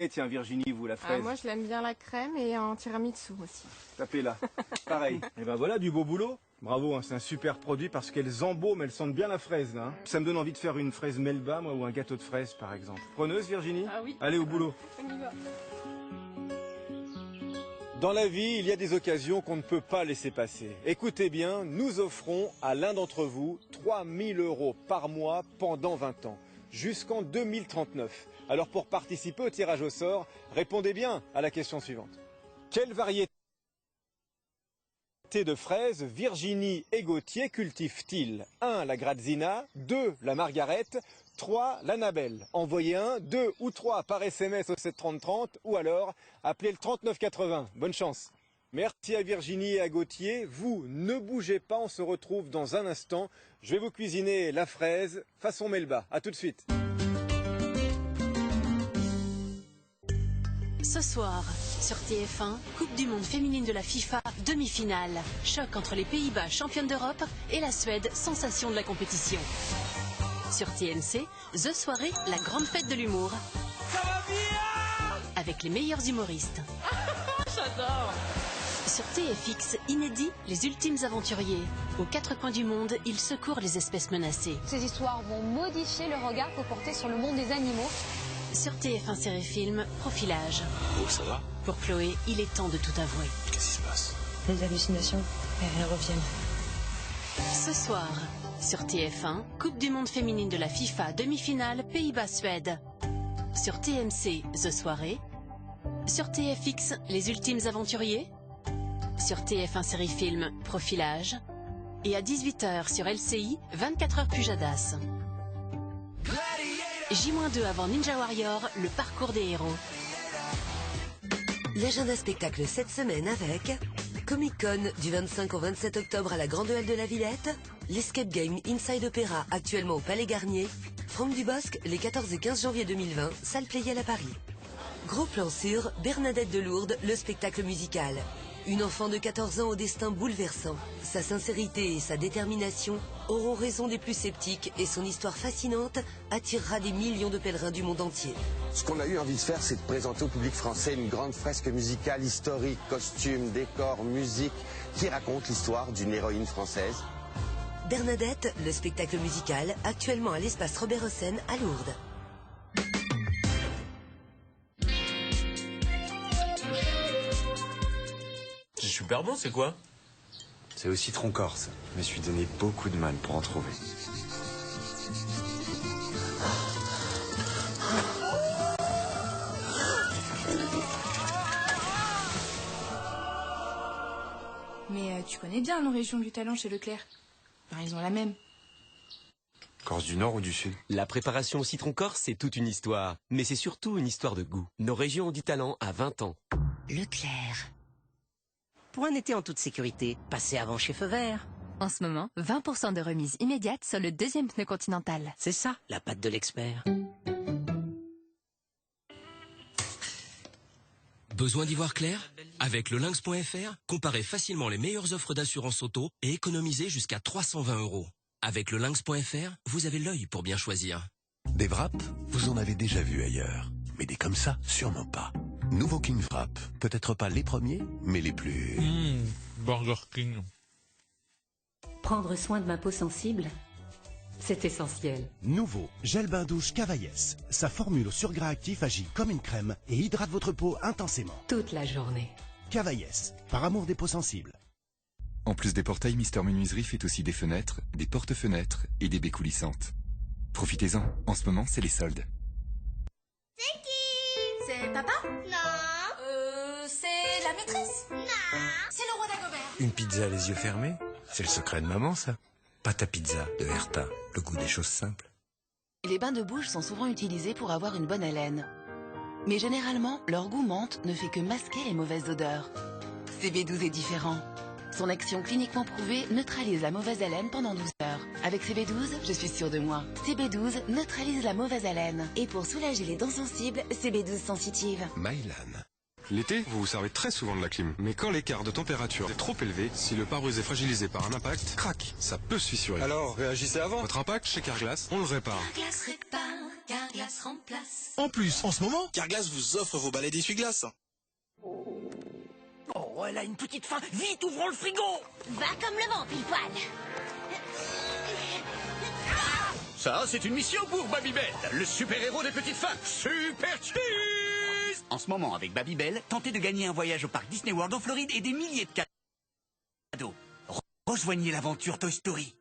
Et tiens Virginie, vous la fraise. Moi je l'aime bien la crème et en tiramisu aussi. Tapez là, pareil. Et ben voilà du beau boulot. Bravo, hein, c'est un super produit parce qu'elles embaument, elles sentent bien la fraise là. Hein. Ça me donne envie de faire une fraise Melba, moi, ou un gâteau de fraises par exemple. Preneuse Virginie? Ah oui. Allez au boulot. On y va. Dans la vie, il y a des occasions qu'on ne peut pas laisser passer. Écoutez bien, nous offrons à l'un d'entre vous 3 000 € par mois pendant 20 ans, jusqu'en 2039. Alors pour participer au tirage au sort, répondez bien à la question suivante. Quelle variété de fraises Virginie et Gauthier cultivent-ils? 1. La Grazina, 2. La Margarette, 3. L'Annabelle. Envoyez 1, 2 ou 3 par SMS au 73030 ou alors appelez le 3980. Bonne chance. Merci à Virginie et à Gauthier. Vous, ne bougez pas, on se retrouve dans un instant. Je vais vous cuisiner la fraise façon Melba. A tout de suite. Ce soir, sur TF1, Coupe du monde féminine de la FIFA, demi-finale. Choc entre les Pays-Bas, championnes d'Europe, et la Suède, sensation de la compétition. Sur TMC, The Soirée, la grande fête de l'humour. Ça va bien! Avec les meilleurs humoristes. J'adore. Sur TFX, inédit, les ultimes aventuriers. Aux quatre coins du monde, ils secourent les espèces menacées. Ces histoires vont modifier le regard que vous portez sur le monde des animaux. Sur TF1 Série Film, Profilage. Oh, ça va? Pour Chloé, il est temps de tout avouer. Qu'est-ce qui se passe? Les hallucinations, elles reviennent. Ce soir, sur TF1, Coupe du monde féminine de la FIFA, demi-finale, Pays-Bas-Suède. Sur TMC, The Soirée. Sur TFX, Les Ultimes Aventuriers. Sur TF1 Série Film, Profilage. Et à 18h sur LCI, 24 heures Pujadas. J-2 avant Ninja Warrior, le parcours des héros. L'agenda spectacle cette semaine avec Comic Con du 25 au 27 octobre à la Grande Halle de la Villette, l'Escape Game Inside Opéra actuellement au Palais Garnier, Franck Dubosc les 14 et 15 janvier 2020, salle Playel à Paris. Gros plan sur Bernadette de Lourdes, le spectacle musical. Une enfant de 14 ans au destin bouleversant. Sa sincérité et sa détermination auront raison des plus sceptiques et son histoire fascinante attirera des millions de pèlerins du monde entier. Ce qu'on a eu envie de faire, c'est de présenter au public français une grande fresque musicale historique, costumes, décors, musique, qui raconte l'histoire d'une héroïne française. Bernadette, le spectacle musical, actuellement à l'espace Robert Hossein à Lourdes. C'est super bon, c'est quoi? C'est au citron corse. Je me suis donné beaucoup de mal pour en trouver. Mais tu connais bien nos régions du talent chez Leclerc. Enfin, ils ont la même. Corse du Nord ou du Sud? La préparation au citron corse, c'est toute une histoire. Mais c'est surtout une histoire de goût. Nos régions ont du talent à 20 ans. Leclerc. Pour un été en toute sécurité, passez avant chez Feu Vert. En ce moment, 20% de remise immédiate sur le deuxième pneu Continental. C'est ça, la patte de l'expert. Besoin d'y voir clair? Avec le lynx.fr, comparez facilement les meilleures offres d'assurance auto et économisez jusqu'à 320 €. Avec le lynx.fr, vous avez l'œil pour bien choisir. Des wraps, vous en avez déjà vu ailleurs. Mais des comme ça, sûrement pas. Nouveau King Wrap. Peut-être pas les premiers, mais les plus... Burger King. Prendre soin de ma peau sensible, c'est essentiel. Nouveau gel bain douche Cavaillès. Sa formule au surgras actif agit comme une crème et hydrate votre peau intensément. Toute la journée. Cavaillès, par amour des peaux sensibles. En plus des portails, Mister Menuiserie fait aussi des fenêtres, des porte-fenêtres et des baies coulissantes. Profitez-en, en ce moment c'est les soldes. C'est qui? C'est papa? Non. C'est la maîtresse? Non. C'est le roi d'Agobert? Une pizza les yeux fermés? C'est le secret de maman, ça. Pâte à pizza de Herta, le goût des choses simples. Les bains de bouche sont souvent utilisés pour avoir une bonne haleine. Mais généralement, leur goût menthe ne fait que masquer les mauvaises odeurs. CB12 est différent. Son action cliniquement prouvée neutralise la mauvaise haleine pendant 12 heures. Avec CB12, je suis sûre de moi. CB12 neutralise la mauvaise haleine. Et pour soulager les dents sensibles, CB12 sensitive. Mylan. L'été, vous vous servez très souvent de la clym. Mais quand l'écart de température est trop élevé, si le pare-brise est fragilisé par un impact, crac, ça peut se fissurer. Alors, réagissez avant. Votre impact, chez Carglass, on le répare. Carglass répare, Carglass remplace. En plus, en ce moment, Carglass vous offre vos balais d'essuie-glace. Oh, elle a une petite faim. Vite, ouvrons le frigo. Va comme le vent, pile poil. Ça, c'est une mission pour Babybel, le super-héros des petites fans. Super Cheese! En ce moment, avec Babybel, tentez de gagner un voyage au parc Disney World en Floride et des milliers de cadeaux. Rejoignez l'aventure Toy Story.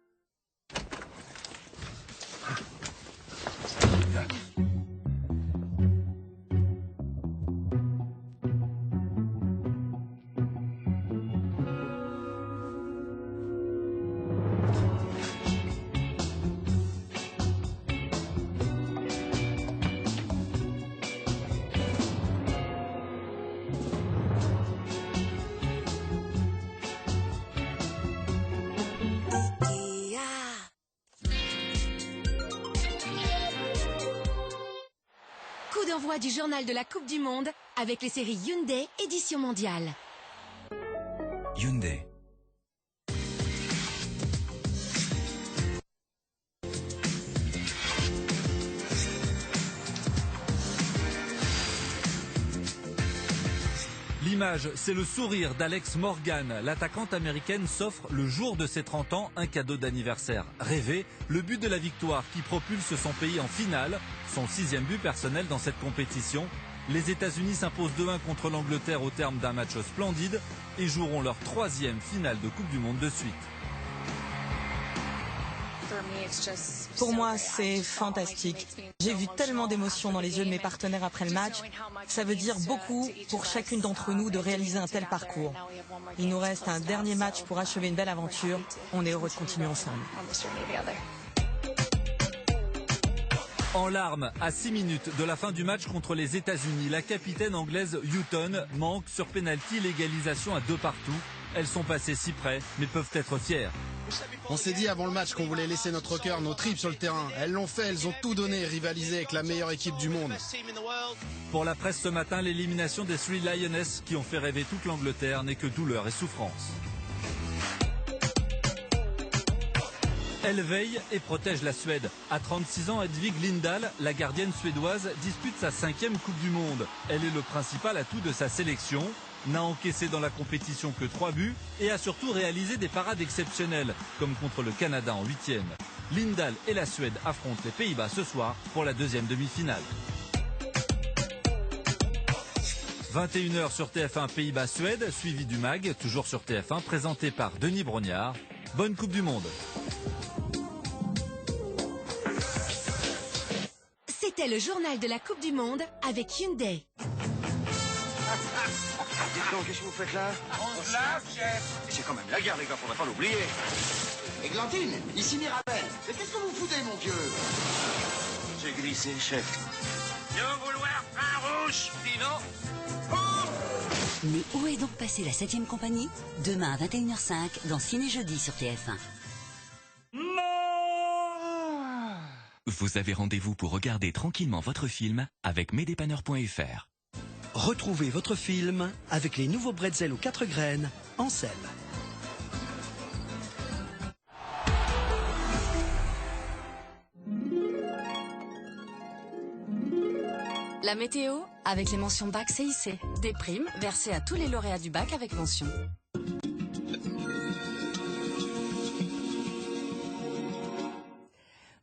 Coup d'envoi du journal de la Coupe du Monde avec les séries Hyundai édition mondiale. Hyundai. L'image, c'est le sourire d'Alex Morgan. L'attaquante américaine s'offre le jour de ses 30 ans un cadeau d'anniversaire rêvé, le but de la victoire qui propulse son pays en finale, son 6e but personnel dans cette compétition. Les États-Unis s'imposent 2-1 contre l'Angleterre au terme d'un match splendide et joueront leur 3e finale de Coupe du Monde de suite. Pour moi, c'est fantastique. J'ai vu tellement d'émotions dans les yeux de mes partenaires après le match. Ça veut dire beaucoup pour chacune d'entre nous de réaliser un tel parcours. Il nous reste un dernier match pour achever une belle aventure. On est heureux de continuer ensemble. En larmes, à 6 minutes de la fin du match contre les États-Unis, la capitaine anglaise Houghton manque sur pénalty l'égalisation à 2 partout. Elles sont passées si près, mais peuvent être fières. On s'est dit avant le match qu'on voulait laisser notre cœur, nos tripes sur le terrain. Elles l'ont fait, elles ont tout donné et rivalisé avec la meilleure équipe du monde. Pour la presse ce matin, l'élimination des Three Lionesses qui ont fait rêver toute l'Angleterre n'est que douleur et souffrance. Elle veille et protège la Suède. À 36 ans, Hedvig Lindahl, la gardienne suédoise, dispute sa 5e Coupe du Monde. Elle est le principal atout de sa sélection. N'a encaissé dans la compétition que 3 buts et a surtout réalisé des parades exceptionnelles, comme contre le Canada en 8e. Lindahl et la Suède affrontent les Pays-Bas ce soir pour la 2e demi-finale. 21h sur TF1 Pays-Bas-Suède, suivi du MAG, toujours sur TF1, présenté par Denis Brognard. Bonne Coupe du Monde. C'était le journal de la Coupe du Monde avec Hyundai. Dites donc, qu'est-ce que vous faites là? On se lave, chef. C'est quand même la guerre, les gars, faudrait pas l'oublier. Églantine, ici Mirabel. Mais qu'est-ce que vous foutez, mon vieux? J'ai glissé, chef. Ne vouloir pain rouge, sinon... Mais où est donc passée la 7e compagnie? Demain à 21h05 dans Ciné Jeudi sur TF1. Vous avez rendez-vous pour regarder tranquillement votre film avec mesdépanneurs.fr. Retrouvez votre film avec les nouveaux bretzels aux 4 graines en sel. La météo, avec les mentions bac CIC. Des primes versées à tous les lauréats du bac avec mention.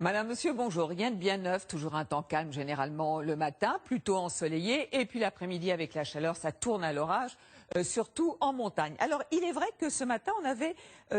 Madame, monsieur, bonjour. Rien de bien neuf, toujours un temps calme généralement le matin, plutôt ensoleillé. Et puis l'après-midi avec la chaleur, ça tourne à l'orage, surtout en montagne. Alors il est vrai que ce matin, on avait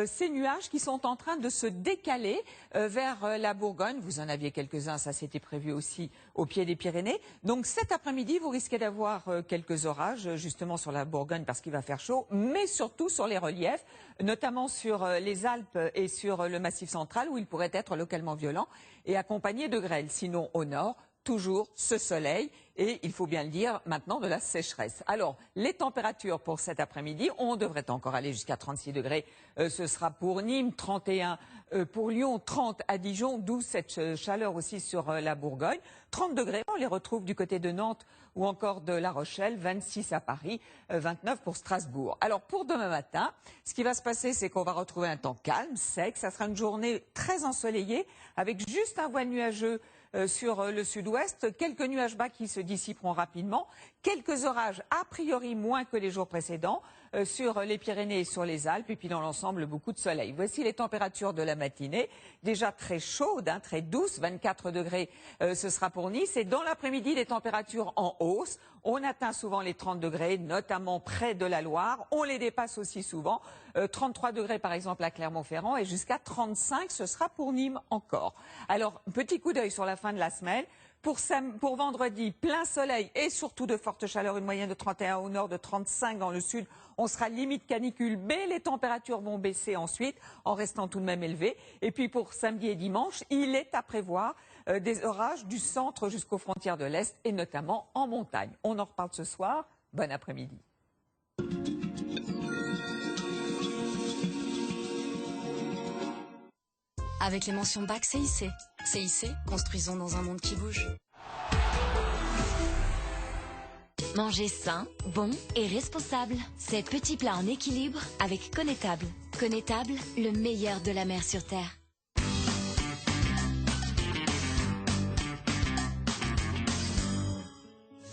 ces nuages qui sont en train de se décaler vers la Bourgogne. Vous en aviez quelques-uns, ça s'était prévu aussi au pied des Pyrénées. Donc cet après-midi, vous risquez d'avoir quelques orages justement sur la Bourgogne parce qu'il va faire chaud, mais surtout sur les reliefs, notamment sur les Alpes et sur le Massif central où il pourrait être localement violent et accompagné de grêle. Sinon au nord, toujours ce soleil et, il faut bien le dire, maintenant de la sécheresse. Alors, les températures pour cet après-midi, on devrait encore aller jusqu'à 36 degrés. Ce sera pour Nîmes, 31 pour Lyon, 30 à Dijon, d'où cette chaleur aussi sur la Bourgogne. 30 degrés, on les retrouve du côté de Nantes ou encore de La Rochelle, 26 à Paris, 29 pour Strasbourg. Alors, pour demain matin, ce qui va se passer, c'est qu'on va retrouver un temps calme, sec. Ça sera une journée très ensoleillée avec juste un voile nuageux sur le sud-ouest. Quelques nuages bas qui se dissiperont rapidement. Quelques orages, a priori moins que les jours précédents, sur les Pyrénées et sur les Alpes. Et puis dans l'ensemble, beaucoup de soleil. Voici les températures de la matinée. Déjà très chaudes, hein, très douces. 24 degrés, ce sera pour Nice. Et dans l'après-midi, les températures en hausse. On atteint souvent les 30 degrés, notamment près de la Loire. On les dépasse aussi souvent. 33 degrés par exemple à Clermont-Ferrand et jusqu'à 35, ce sera pour Nîmes encore. Alors, petit coup d'œil sur la fin de la semaine. Pour vendredi, plein soleil et surtout de fortes chaleurs, une moyenne de 31 au nord, de 35 dans le sud. On sera limite canicule, mais les températures vont baisser ensuite en restant tout de même élevées. Et puis pour samedi et dimanche, il est à prévoir des orages du centre jusqu'aux frontières de l'Est et notamment en montagne. On en reparle ce soir. Bon après-midi. Avec les mentions bac CIC. CIC, construisons dans un monde qui bouge. Manger sain, bon et responsable. C'est petits plats en équilibre avec Connétable. Connétable, le meilleur de la mer sur terre.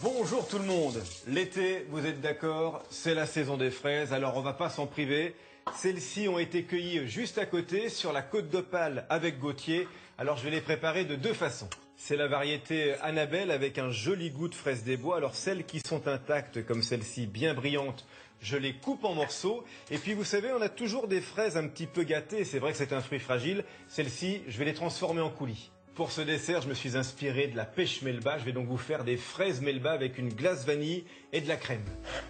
Bonjour tout le monde. L'été, vous êtes d'accord, c'est la saison des fraises, alors on va pas s'en priver. Celles-ci ont été cueillies juste à côté, sur la côte d'Opale avec Gauthier. Alors je vais les préparer de deux façons. C'est la variété Annabelle avec un joli goût de fraises des bois. Alors celles qui sont intactes, comme celle-ci, bien brillantes, je les coupe en morceaux. Et puis vous savez, on a toujours des fraises un petit peu gâtées. C'est vrai que c'est un fruit fragile. Celles-ci, je vais les transformer en coulis. Pour ce dessert, je me suis inspiré de la pêche melba. Je vais donc vous faire des fraises melba avec une glace vanille et de la crème.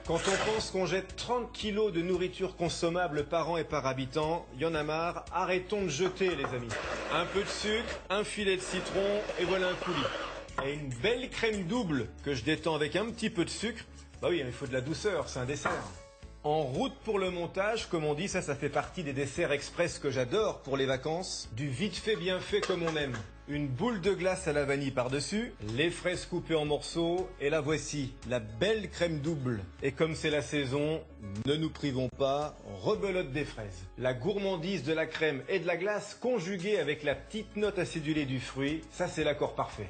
Quand on pense qu'on jette 30 kilos de nourriture consommable par an et par habitant, il y en a marre. Arrêtons de jeter, les amis. Un peu de sucre, un filet de citron et voilà un coulis. Et une belle crème double que je détends avec un petit peu de sucre. Bah oui, il faut de la douceur, c'est un dessert. En route pour le montage, comme on dit, ça fait partie des desserts express que j'adore pour les vacances. Du vite fait, bien fait comme on aime. Une boule de glace à la vanille par-dessus, les fraises coupées en morceaux, et la voici, la belle crème double. Et comme c'est la saison, ne nous privons pas, rebelote des fraises. La gourmandise de la crème et de la glace conjuguée avec la petite note acidulée du fruit, ça c'est l'accord parfait.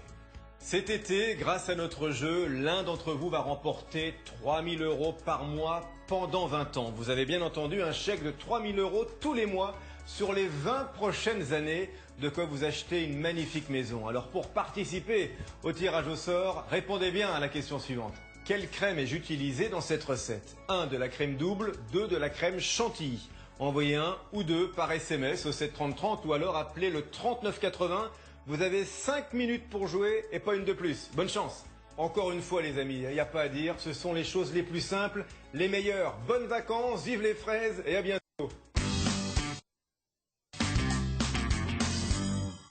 Cet été, grâce à notre jeu, l'un d'entre vous va remporter 3 000 € par mois pendant 20 ans. Vous avez bien entendu, un chèque de 3 000 € tous les mois sur les 20 prochaines années, de quoi vous acheter une magnifique maison. Alors pour participer au tirage au sort, répondez bien à la question suivante. Quelle crème ai-je utilisée dans cette recette? 1 de la crème double, 2 de la crème chantilly. Envoyez 1 ou 2 par SMS au 73030 ou alors appelez le 3980. Vous avez 5 minutes pour jouer et pas une de plus. Bonne chance. Encore une fois les amis, il n'y a pas à dire, ce sont les choses les plus simples, les meilleures. Bonnes vacances, vive les fraises et à bientôt.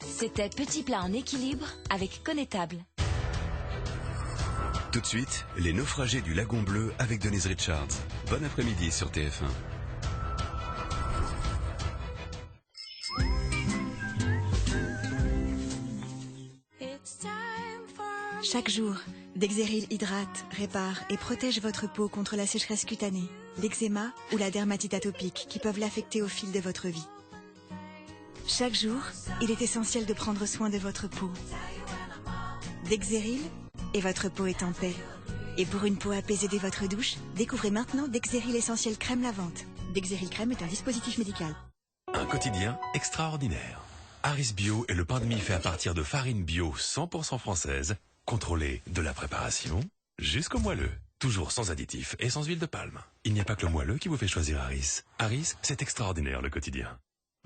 C'était Petits plats en équilibre avec Connétable. Tout de suite, les naufragés du Lagon Bleu avec Denise Richards. Bon après-midi sur TF1. Chaque jour, Dexeril hydrate, répare et protège votre peau contre la sécheresse cutanée, l'eczéma ou la dermatite atopique qui peuvent l'affecter au fil de votre vie. Chaque jour, il est essentiel de prendre soin de votre peau. Dexeril, et votre peau est en paix. Et pour une peau apaisée dès votre douche, découvrez maintenant Dexeril Essentiel Crème Lavante. Dexeril Crème est un dispositif médical. Un quotidien extraordinaire. Harris Bio est le pain de mie fait à partir de farine bio 100% française, contrôlée de la préparation jusqu'au moelleux. Toujours sans additifs et sans huile de palme. Il n'y a pas que le moelleux qui vous fait choisir Harris. Harris, c'est extraordinaire le quotidien.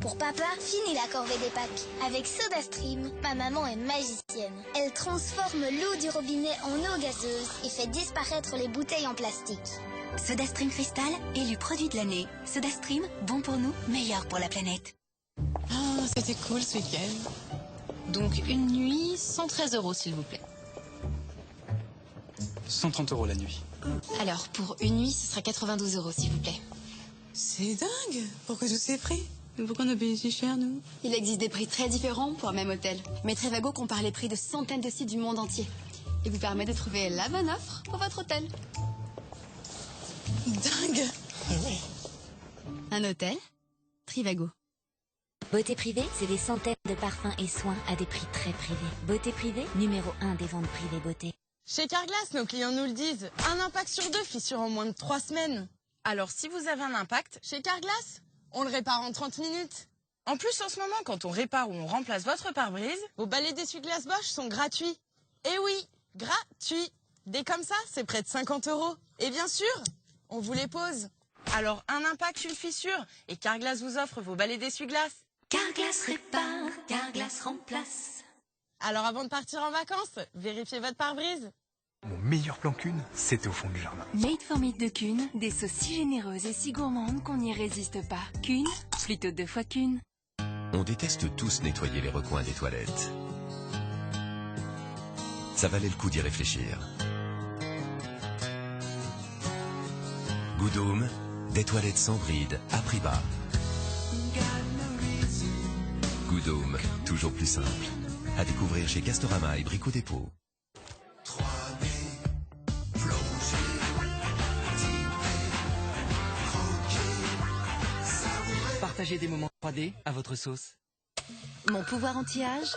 Pour papa, fini la corvée des pâques. Avec SodaStream, ma maman est magicienne. Elle transforme l'eau du robinet en eau gazeuse et fait disparaître les bouteilles en plastique. SodaStream Cristal, élu produit de l'année. SodaStream, bon pour nous, meilleur pour la planète. Ah, c'était cool ce week-end. Donc une nuit, 113 € s'il vous plaît. 130 € la nuit. Alors, pour une nuit, ce sera 92 € s'il vous plaît. C'est dingue. Pourquoi tous ces prix? Pourquoi on a payé si cher, nous? Il existe des prix très différents pour un même hôtel. Mais Trivago compare les prix de centaines de sites du monde entier. Et vous permet de trouver la bonne offre pour votre hôtel. Dingue. Un hôtel Trivago. Beauté privée, c'est des centaines de parfums et soins à des prix très privés. Beauté privée, numéro 1 des ventes privées beauté. Chez Carglass, nos clients nous le disent, un impact sur 2 fissure en moins de 3 semaines. Alors si vous avez un impact, chez Carglass, on le répare en 30 minutes. En plus, en ce moment, quand on répare ou on remplace votre pare-brise, vos balais d'essuie-glace Bosch sont gratuits. Eh oui, gratuits. Dès comme ça, c'est près de 50 €. Et bien sûr, on vous les pose. Alors, un impact, une fissure, et Carglass vous offre vos balais d'essuie-glace. Carglass répare, Carglass remplace. Alors avant de partir en vacances, vérifiez votre pare-brise. Mon meilleur plan Kuhn, c'était au fond du jardin. Made for Meat de Kuhn, des sauces si généreuses et si gourmandes qu'on n'y résiste pas. Kuhn, plutôt 2 fois Kuhn. On déteste tous nettoyer les recoins des toilettes. Ça valait le coup d'y réfléchir. Goudôme, des toilettes sans bride, à prix bas. Goudôme, toujours plus simple. À découvrir chez Castorama et Brico Dépôt. Partagez des moments 3D à votre sauce. Mon pouvoir anti-âge,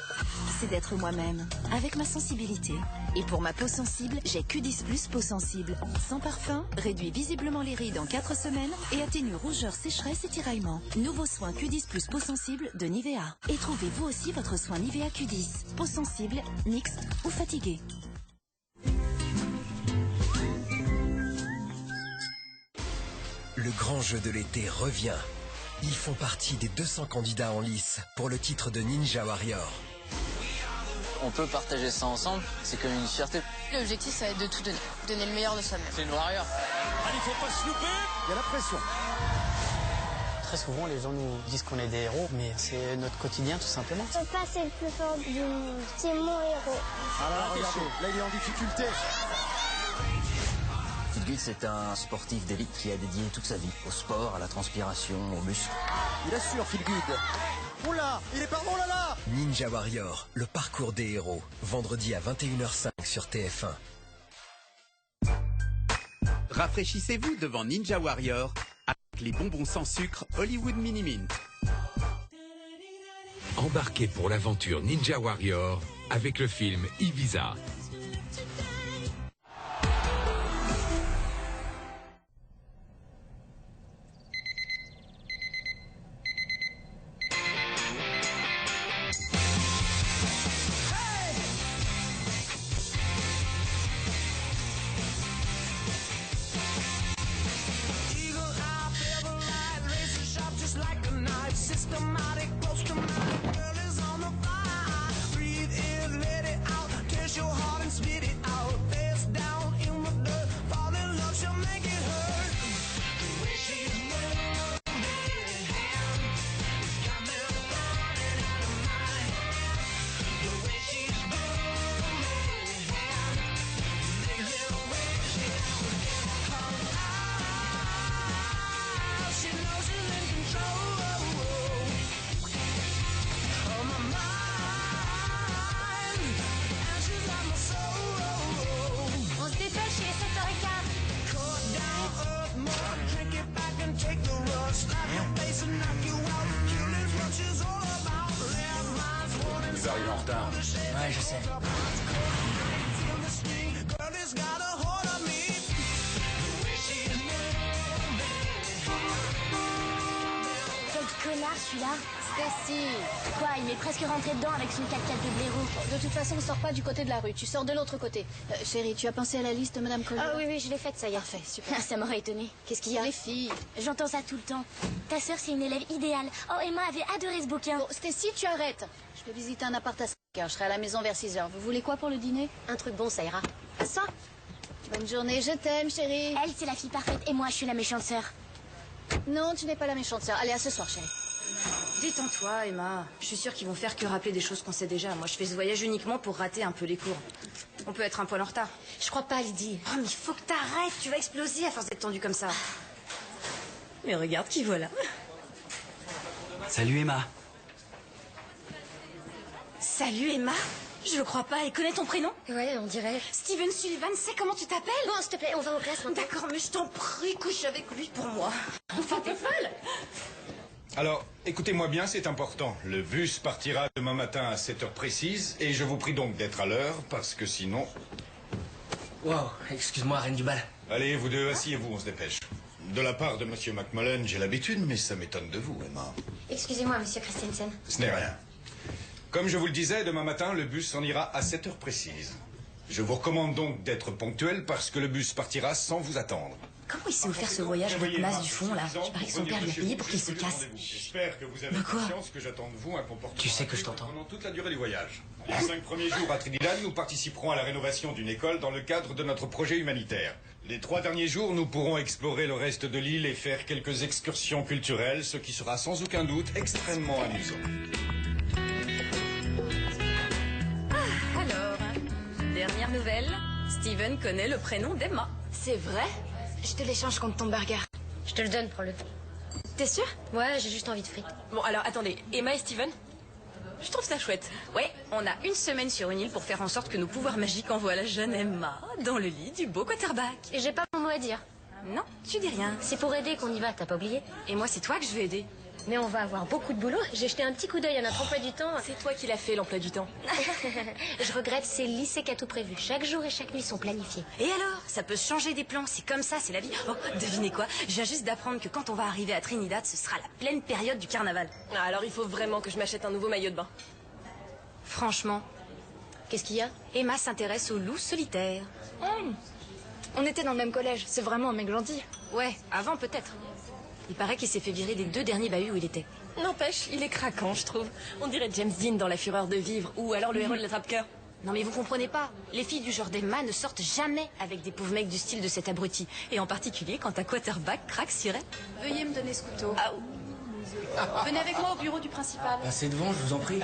c'est d'être moi-même, avec ma sensibilité. Et pour ma peau sensible, j'ai Q10 peau sensible. Sans parfum, réduit visiblement les rides en 4 semaines et atténue rougeur, sécheresse et tiraillement. Nouveau soin Q10 peau sensible de Nivea. Et trouvez vous aussi votre soin Nivea Q10. Peau sensible, mixte ou fatiguée. Le grand jeu de l'été revient. Ils font partie des 200 candidats en lice pour le titre de Ninja Warrior. On peut partager ça ensemble, c'est comme une fierté. L'objectif, ça va être de tout donner. Donner le meilleur de soi-même. C'est une warrior. Allez, faut pas se louper. Il y a la pression. Très souvent, les gens nous disent qu'on est des héros, mais c'est notre quotidien, tout simplement. Papa, c'est le plus fort du monde. C'est mon héros. Ah là, regardez, là, il est en difficulté. Phil c'est un sportif d'élite qui a dédié toute sa vie au sport, à la transpiration, aux muscles. Il assure, Phil Good. Oula, il est pas bon là là. Ninja Warrior, le parcours des héros. Vendredi à 21h05 sur TF1. Rafraîchissez-vous devant Ninja Warrior avec les bonbons sans sucre Hollywood Mini Mint. Embarquez pour l'aventure Ninja Warrior avec le film Ibiza. Vous arrivez en retard. Ouais, je sais. Quel connard celui-là. Stacy. Quoi, il m'est presque rentré dedans avec son 4x4 de blaireau. De toute façon, on sort pas du côté de la rue, tu sors de l'autre côté. Chérie, tu as pensé à la liste, Madame Collier? Ah oui, je l'ai faite, ça y est. Parfait, super. Ça m'aurait étonné. Qu'est-ce qu'il y a? Les filles. J'entends ça tout le temps. Ta sœur, c'est une élève idéale. Oh, Emma avait adoré ce bouquin. Bon, Stacy, tu arrêtes. Je vais visiter un appart à 5h. Je serai à la maison vers 6h. Vous voulez quoi pour le dîner? Un truc bon, ça ira. Ça. Bonne journée, je t'aime, chérie. Elle, c'est la fille parfaite et moi, je suis la méchante sœur. Non, tu n'es pas la méchante sœur. Allez, à ce soir, chérie. Détends-toi, Emma. Je suis sûre qu'ils vont faire que rappeler des choses qu'on sait déjà. Moi, je fais ce voyage uniquement pour rater un peu les cours. On peut être un poil en retard. Je crois pas, Lydie. Oh, mais il faut que t'arrêtes. Tu vas exploser à force d'être tendue comme ça. Mais regarde qui voilà. Salut Emma. Salut, Emma. Je le crois pas. Elle connaît ton prénom? Ouais, on dirait. Steven Sullivan sait comment tu t'appelles? Bon, s'il te plaît, on va en classe maintenant. D'accord, mais je t'en prie, couche avec lui pour moi. Enfin, t'es folle. Alors, écoutez-moi bien, c'est important. Le bus partira demain matin à 7h précise et je vous prie donc d'être à l'heure parce que sinon... Wow, excuse-moi, reine du bal. Allez, vous deux, asseyez-vous, on se dépêche. De la part de Monsieur McMullen, j'ai l'habitude, mais ça m'étonne de vous, Emma. Excusez-moi, Monsieur Christensen. Ce n'est rien. Comme je vous le disais, demain matin, le bus s'en ira à 7h précise. Je vous recommande donc d'être ponctuel parce que le bus partira sans vous attendre. Comment il s'est offert ce voyage avec Mas du fond, là? Il paraît que son père lui a payé pour qu'il se casse. J'espère que vous avez conscience que j'attends de vous un comportement... Tu sais que je t'entends. Pendant toute la durée du voyage. Les 5 premiers jours à Trinidad, nous participerons à la rénovation d'une école dans le cadre de notre projet humanitaire. Les 3 derniers jours, nous pourrons explorer le reste de l'île et faire quelques excursions culturelles, ce qui sera sans aucun doute extrêmement amusant. Alors, dernière nouvelle, Steven connaît le prénom d'Emma. C'est vrai? Je te l'échange contre ton burger. Je te le donne, prends-le. T'es sûr? Ouais, j'ai juste envie de frites. Bon, alors attendez, Emma et Steven? Je trouve ça chouette. Ouais, on a une semaine sur une île pour faire en sorte que nos pouvoirs magiques envoient la jeune Emma dans le lit du beau quarterback. Et j'ai pas mon mot à dire. Non, tu dis rien. C'est pour aider qu'on y va, t'as pas oublié? Et moi, c'est toi que je vais aider. Mais on va avoir beaucoup de boulot. J'ai jeté un petit coup d'œil à notre emploi du temps. C'est toi qui l'as fait, l'emploi du temps. Je regrette, c'est le lycée qui a tout prévu. Chaque jour et chaque nuit sont planifiés. Et alors? Ça peut changer des plans, c'est comme ça, c'est la vie. Oh, devinez quoi? Je viens juste d'apprendre que quand on va arriver à Trinidad, ce sera la pleine période du carnaval. Alors il faut vraiment que je m'achète un nouveau maillot de bain. Franchement, Qu'est-ce qu'il y a? Emma s'intéresse aux loups solitaires. On était dans le même collège, c'est vraiment un mec gentil. Ouais, avant peut-être. Il paraît qu'il s'est fait virer des 2 derniers bahuts où il était. N'empêche, il est craquant, je trouve. On dirait James Dean dans La Fureur de vivre, ou alors le héros de l'attrape-cœur. Non mais vous comprenez pas, les filles du genre d'Emma ne sortent jamais avec des pauvres mecs du style de cet abruti. Et en particulier quand un quarterback craque siret. Veuillez me donner ce couteau. Venez avec moi au bureau du principal. Passez devant, je vous en prie.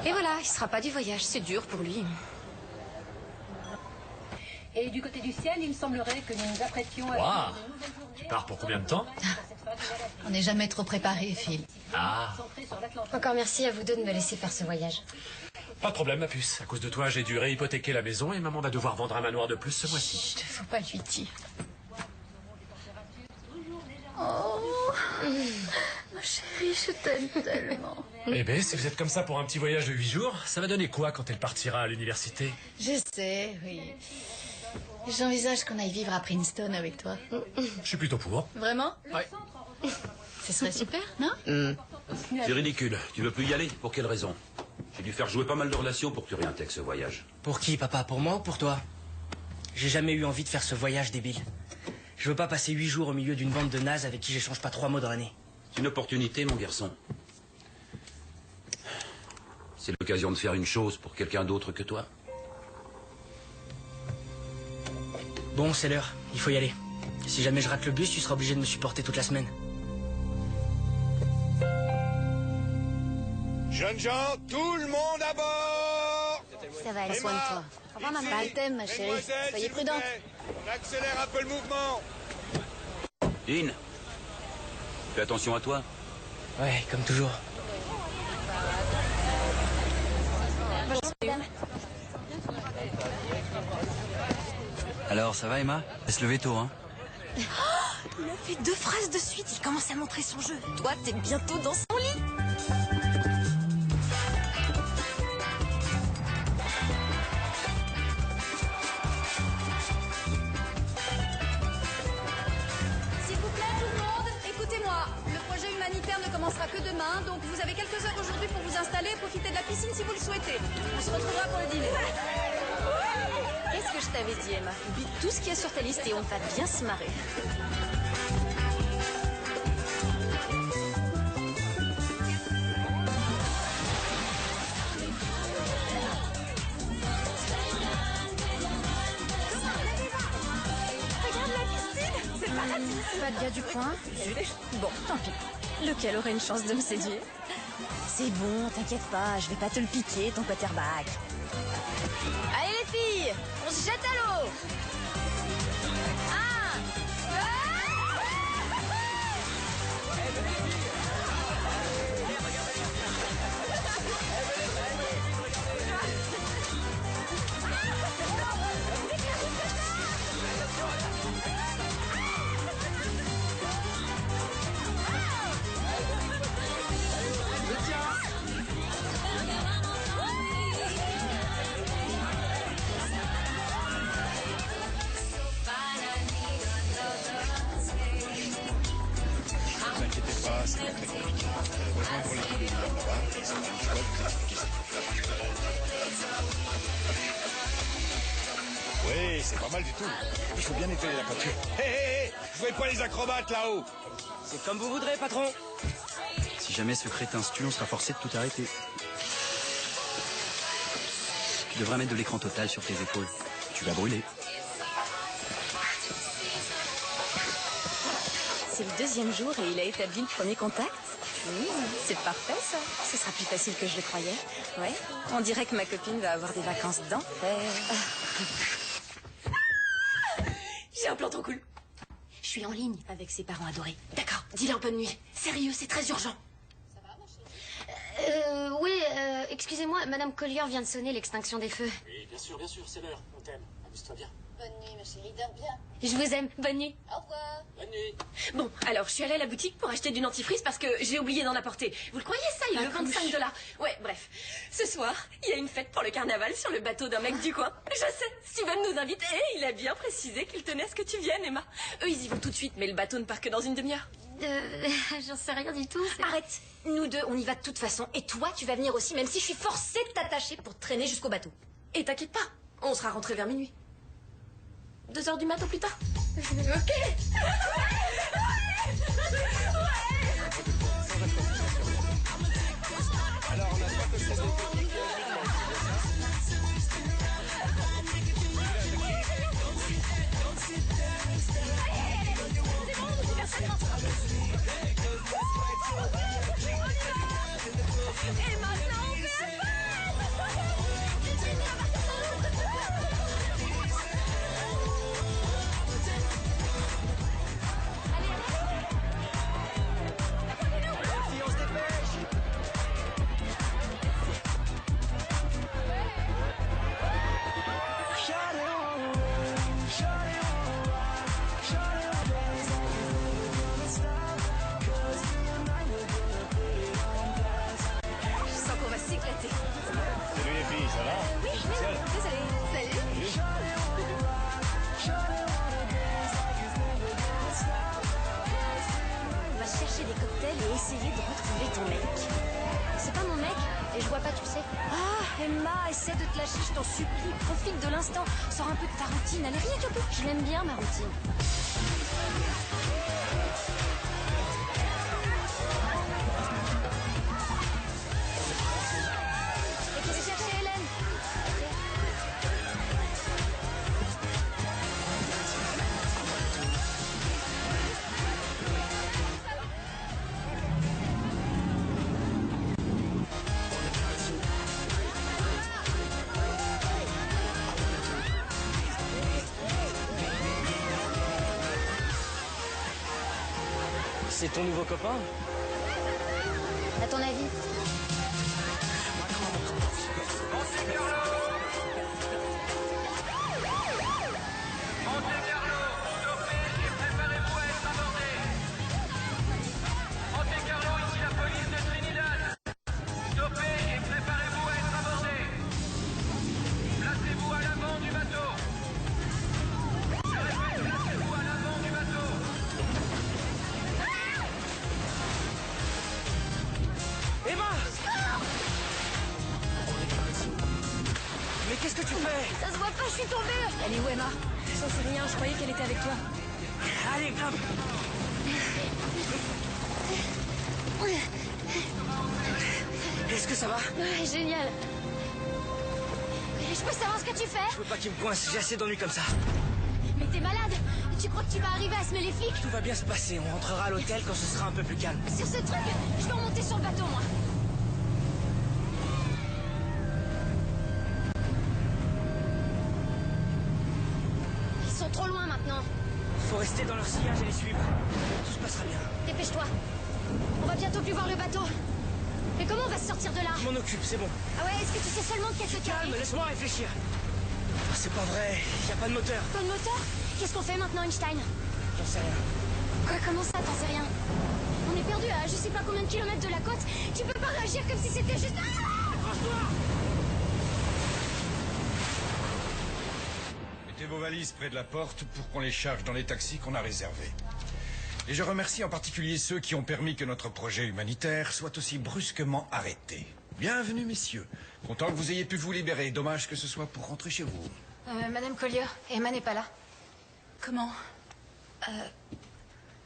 Et voilà, il sera pas du voyage, c'est dur pour lui. Et du côté du ciel, il semblerait que nous nous apprêtions à... Waouh! Tu pars pour combien de temps? On n'est jamais trop préparé, Phil. Ah! Encore merci à vous deux de me laisser faire ce voyage. Pas de problème, ma puce. À cause de toi, j'ai dû réhypothéquer la maison et maman va devoir vendre un manoir de plus ce mois-ci. Chut, faut pas lui dire. Oh, ma chérie, je t'aime tellement. Eh ben, si vous êtes comme ça pour un petit voyage de 8 jours, ça va donner quoi quand elle partira à l'université? Je sais, oui. J'envisage qu'on aille vivre à Princeton avec toi. Je suis plutôt pour. Vraiment? Ouais. Ce serait super, non? C'est ridicule. Tu veux plus y aller? Pour quelle raison? J'ai dû faire jouer pas mal de relations pour que tu réintègres ce voyage. Pour qui, papa? Pour moi ou pour toi? J'ai jamais eu envie de faire ce voyage débile. Je veux pas passer 8 jours au milieu d'une bande de nazes avec qui j'échange pas 3 mots dans l'année. C'est une opportunité, mon garçon. C'est l'occasion de faire une chose pour quelqu'un d'autre que toi. Bon, c'est l'heure. Il faut y aller. Si jamais je rate le bus, tu seras obligé de me supporter toute la semaine. Jeunes gens, tout le monde à bord! Ça va aller, soigne-toi. Au revoir, maman. Pas le thème, ma chérie. Soyez prudente. On accélère un peu le mouvement. Dean, fais attention à toi. Ouais, comme toujours. Alors, ça va, Emma? Elle se lever tôt, hein? Il a fait 2 phrases de suite, il commence à montrer son jeu. Toi, t'es bientôt dans son lit. S'il vous plaît, tout le monde, écoutez-moi. Le projet humanitaire ne commencera que demain, donc vous avez quelques heures aujourd'hui pour vous installer et profiter de la piscine si vous le souhaitez. On se retrouvera pour le dîner. Qu'est-ce que je t'avais dit, Emma? Oublie tout ce qu'il y a sur ta liste et on va bien se marrer. Regarde la piscine, c'est paradis. Pas de gars du coin? Zut. Bon, tant pis. Lequel aurait une chance de me séduire? C'est bon, t'inquiète pas, je vais pas te le piquer, ton quarterback. Allez les filles, on se jette à l'eau. rejoindre l'équipe de là-bas. Ça va une fois vous expliquer ça. Oui, c'est pas mal du tout. Il faut bien nettoyer la peinture. Hé, hé, hé, je fais pas les acrobates là-haut. C'est comme vous voudrez, patron. Si jamais ce crétin se tue, on sera forcé de tout arrêter. Tu devrais mettre de l'écran total sur tes épaules. Tu vas brûler. C'est le 2e jour et il a établi le premier contact. C'est parfait, ça. Ce sera plus facile que je le croyais. Ouais, on dirait que ma copine va avoir des vacances d'enfer. J'ai un plan trop cool. Je suis en ligne avec ses parents adorés. D'accord, dis-leur bonne nuit. Sérieux, c'est très urgent. Oui, excusez-moi, Madame Collier vient de sonner l'extinction des feux. Oui, bien sûr, c'est l'heure. On t'aime. Amuse-toi bien. Bonne nuit, ma chérie, dors bien. Je vous aime, bonne nuit. Au revoir. Bonne nuit. Bon, alors, je suis allée à la boutique pour acheter du dentifrice parce que j'ai oublié d'en apporter. Vous le croyez, ça? Il est 25 $. Ouais, bref. Ce soir, il y a une fête pour le carnaval sur le bateau d'un mec du coin. Je sais, Steven nous invite et il a bien précisé qu'il tenait à ce que tu viennes, Emma. Eux, ils y vont tout de suite, mais le bateau ne part que dans une demi-heure. J'en sais rien du tout. Arrête. Nous deux, on y va de toute façon. Et toi, tu vas venir aussi, même si je suis forcée de t'attacher pour te traîner jusqu'au bateau. Et t'inquiète pas, on sera rentrés vers minuit. 2 heures du mat au plus tard. Ok. Alors, on a soit que c'est Et maintenant, on fait la Salut les filles, ça va? Oui, désolé. Salut. On va chercher des cocktails et essayer de retrouver ton mec. C'est pas mon mec, et je vois pas, tu sais. Ah, Emma, essaie de te lâcher, je t'en supplie. Profite de l'instant. Sors un peu de ta routine. Allez, rien qu'un peu. Je l'aime bien, ma routine. Et puis chercher Hélène. C'est ton nouveau copain? À ton avis? Emma! Mais qu'est-ce que tu fais? Ça se voit pas, je suis tombée. Elle est où, Emma? Ça, c'est rien, je croyais qu'elle était avec toi. Allez, hop! Est-ce que ça va? Ouais, génial. Je peux savoir ce que tu fais? Je veux pas qu'il me coince, j'ai assez d'ennuis comme ça. Mais t'es malade. Tu crois que tu vas arriver à semer les flics? Tout va bien se passer, on rentrera à l'hôtel quand ce sera un peu plus calme. Sur ce truc, je peux remonter sur le bateau, moi. Ils sont trop loin maintenant. Faut rester dans leur sillage et les suivre. Tout se passera bien. Dépêche-toi. On va bientôt plus voir le bateau. Mais comment on va se sortir de là? Je m'en occupe, c'est bon. Ah ouais, est-ce que tu sais seulement de quel côté? Calme, laisse-moi réfléchir. Oh, c'est pas vrai, y a pas de moteur. Pas de moteur? Qu'est-ce qu'on fait maintenant, Einstein? J'en sais rien. Quoi, comment ça, t'en sais rien? On est perdu à je sais pas combien de kilomètres de la côte. Tu peux pas réagir comme si c'était juste... Mettez vos valises près de la porte pour qu'on les charge dans les taxis qu'on a réservés. Et je remercie en particulier ceux qui ont permis que notre projet humanitaire soit aussi brusquement arrêté. Bienvenue, messieurs. Content que vous ayez pu vous libérer. Dommage que ce soit pour rentrer chez vous. Madame Collier, Emma n'est pas là. Comment?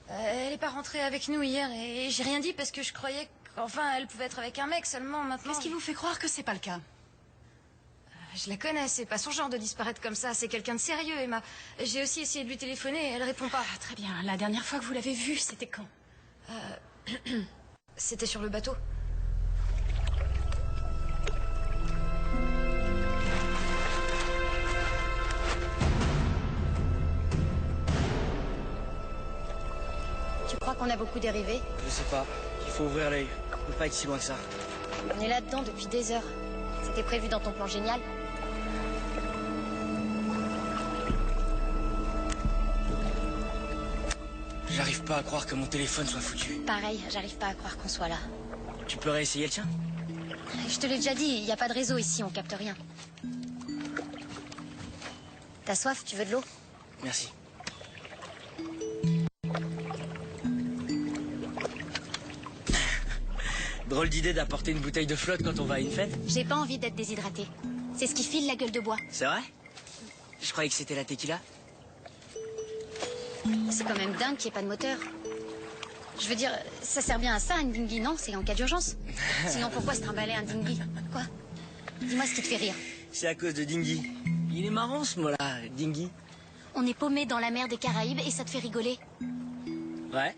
Elle est pas rentrée avec nous hier et j'ai rien dit parce que je croyais qu'enfin elle pouvait être avec un mec seulement maintenant. Qu'est-ce qui vous fait croire que c'est pas le cas? Je la connais, c'est pas son genre de disparaître comme ça, c'est quelqu'un de sérieux, Emma. J'ai aussi essayé de lui téléphoner, elle répond pas. Ah, très bien, la dernière fois que vous l'avez vue, c'était quand? C'était sur le bateau. Tu crois qu'on a beaucoup dérivé? Je sais pas. Il faut ouvrir l'œil. On peut pas être si loin que ça. On est là-dedans depuis des heures. C'était prévu dans ton plan génial? J'arrive pas à croire que mon téléphone soit foutu. Pareil, j'arrive pas à croire qu'on soit là. Tu peux réessayer le tien? Je te l'ai déjà dit, il n'y a pas de réseau ici, on capte rien. T'as soif, tu veux de l'eau? Merci. Drôle d'idée d'apporter une bouteille de flotte quand on va à une fête. J'ai pas envie d'être déshydratée. C'est ce qui file la gueule de bois. C'est vrai? Je croyais que c'était la tequila. C'est quand même dingue qu'il n'y ait pas de moteur. Je veux dire, ça sert bien à ça, une dinghy, non? C'est en cas d'urgence. Sinon, pourquoi se trimballer un dinghy? Quoi? Dis-moi ce qui te fait rire. C'est à cause de Dingy. Il est marrant ce mot-là, Dingy. On est paumé dans la mer des Caraïbes et ça te fait rigoler. Ouais.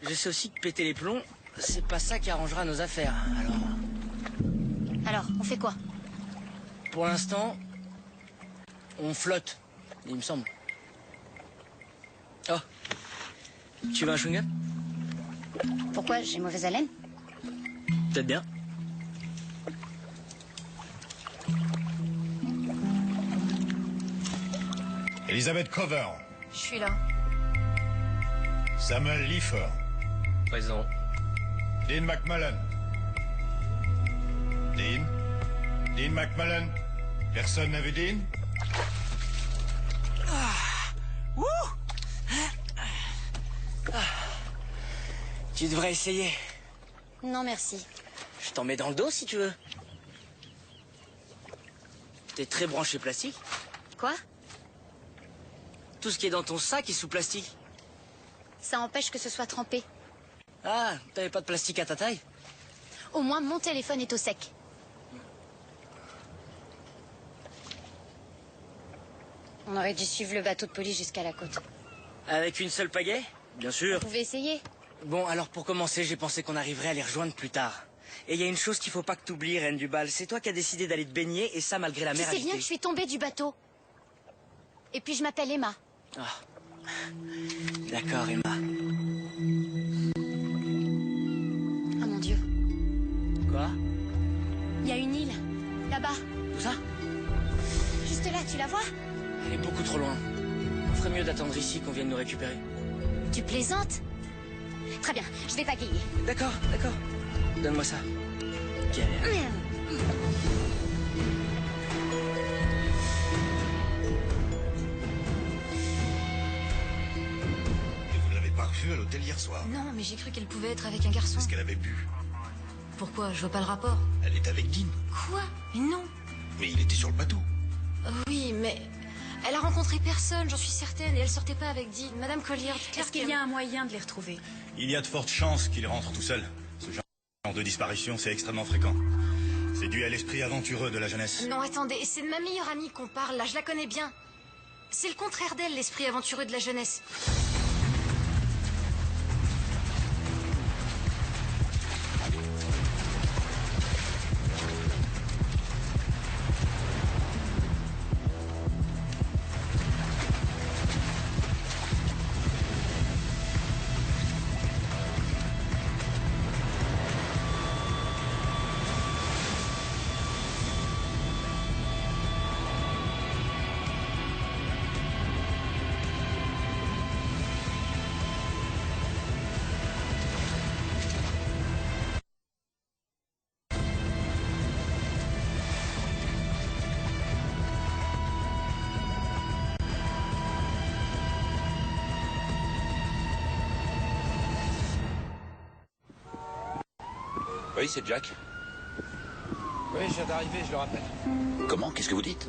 Je sais aussi que péter les plombs, c'est pas ça qui arrangera nos affaires, Alors, on fait quoi? Pour l'instant, on flotte, il me semble. Oh. Tu veux un chewing-gum? Pourquoi? J'ai mauvaise haleine? Peut-être bien. Elizabeth Cover. Je suis là. Samuel Leifer. Présent. Dean McMullen. Dean? Dean McMullen? Personne n'a vu Dean? Tu devrais essayer. Non, merci. Je t'en mets dans le dos si tu veux. T'es très branché plastique. Quoi? Tout ce qui est dans ton sac est sous plastique. Ça empêche que ce soit trempé. Ah, t'avais pas de plastique à ta taille? Au moins, mon téléphone est au sec. On aurait dû suivre le bateau de police jusqu'à la côte. Avec une seule pagaie? Bien sûr. Vous pouvez essayer. Bon, alors pour commencer, j'ai pensé qu'on arriverait à les rejoindre plus tard. Et il y a une chose qu'il faut pas que t'oublies, Reine du Bal. C'est toi qui as décidé d'aller te baigner, et ça malgré la mer agitée. Tu sais bien que je suis tombée du bateau. Et puis je m'appelle Emma. Ah. D'accord, Emma. Oh mon Dieu. Quoi? Il y a une île, là-bas. Où ça? Juste là, tu la vois? Elle est beaucoup trop loin. On ferait mieux d'attendre ici qu'on vienne nous récupérer. Tu plaisantes? Très bien, je vais pagayer. D'accord, d'accord. Donne-moi ça. Galère. Vous ne l'avez pas revue à l'hôtel hier soir? Non, mais j'ai cru qu'elle pouvait être avec un garçon. Est-ce qu'elle avait bu? Pourquoi? Je vois pas le rapport. Elle est avec Dean. Quoi? Mais non. Mais il était sur le bateau. Oui, mais elle a rencontré personne, j'en suis certaine, et elle sortait pas avec Dean. Madame Collier, est-ce qu'il y a un moyen de les retrouver? Il y a de fortes chances qu'il rentre tout seul. Ce genre de disparition, c'est extrêmement fréquent. C'est dû à l'esprit aventureux de la jeunesse. Non, attendez, c'est de ma meilleure amie qu'on parle, là, je la connais bien. C'est le contraire d'elle, l'esprit aventureux de la jeunesse. Oui, c'est Jack. Oui, je viens d'arriver, je le rappelle. Comment? Qu'est-ce que vous dites?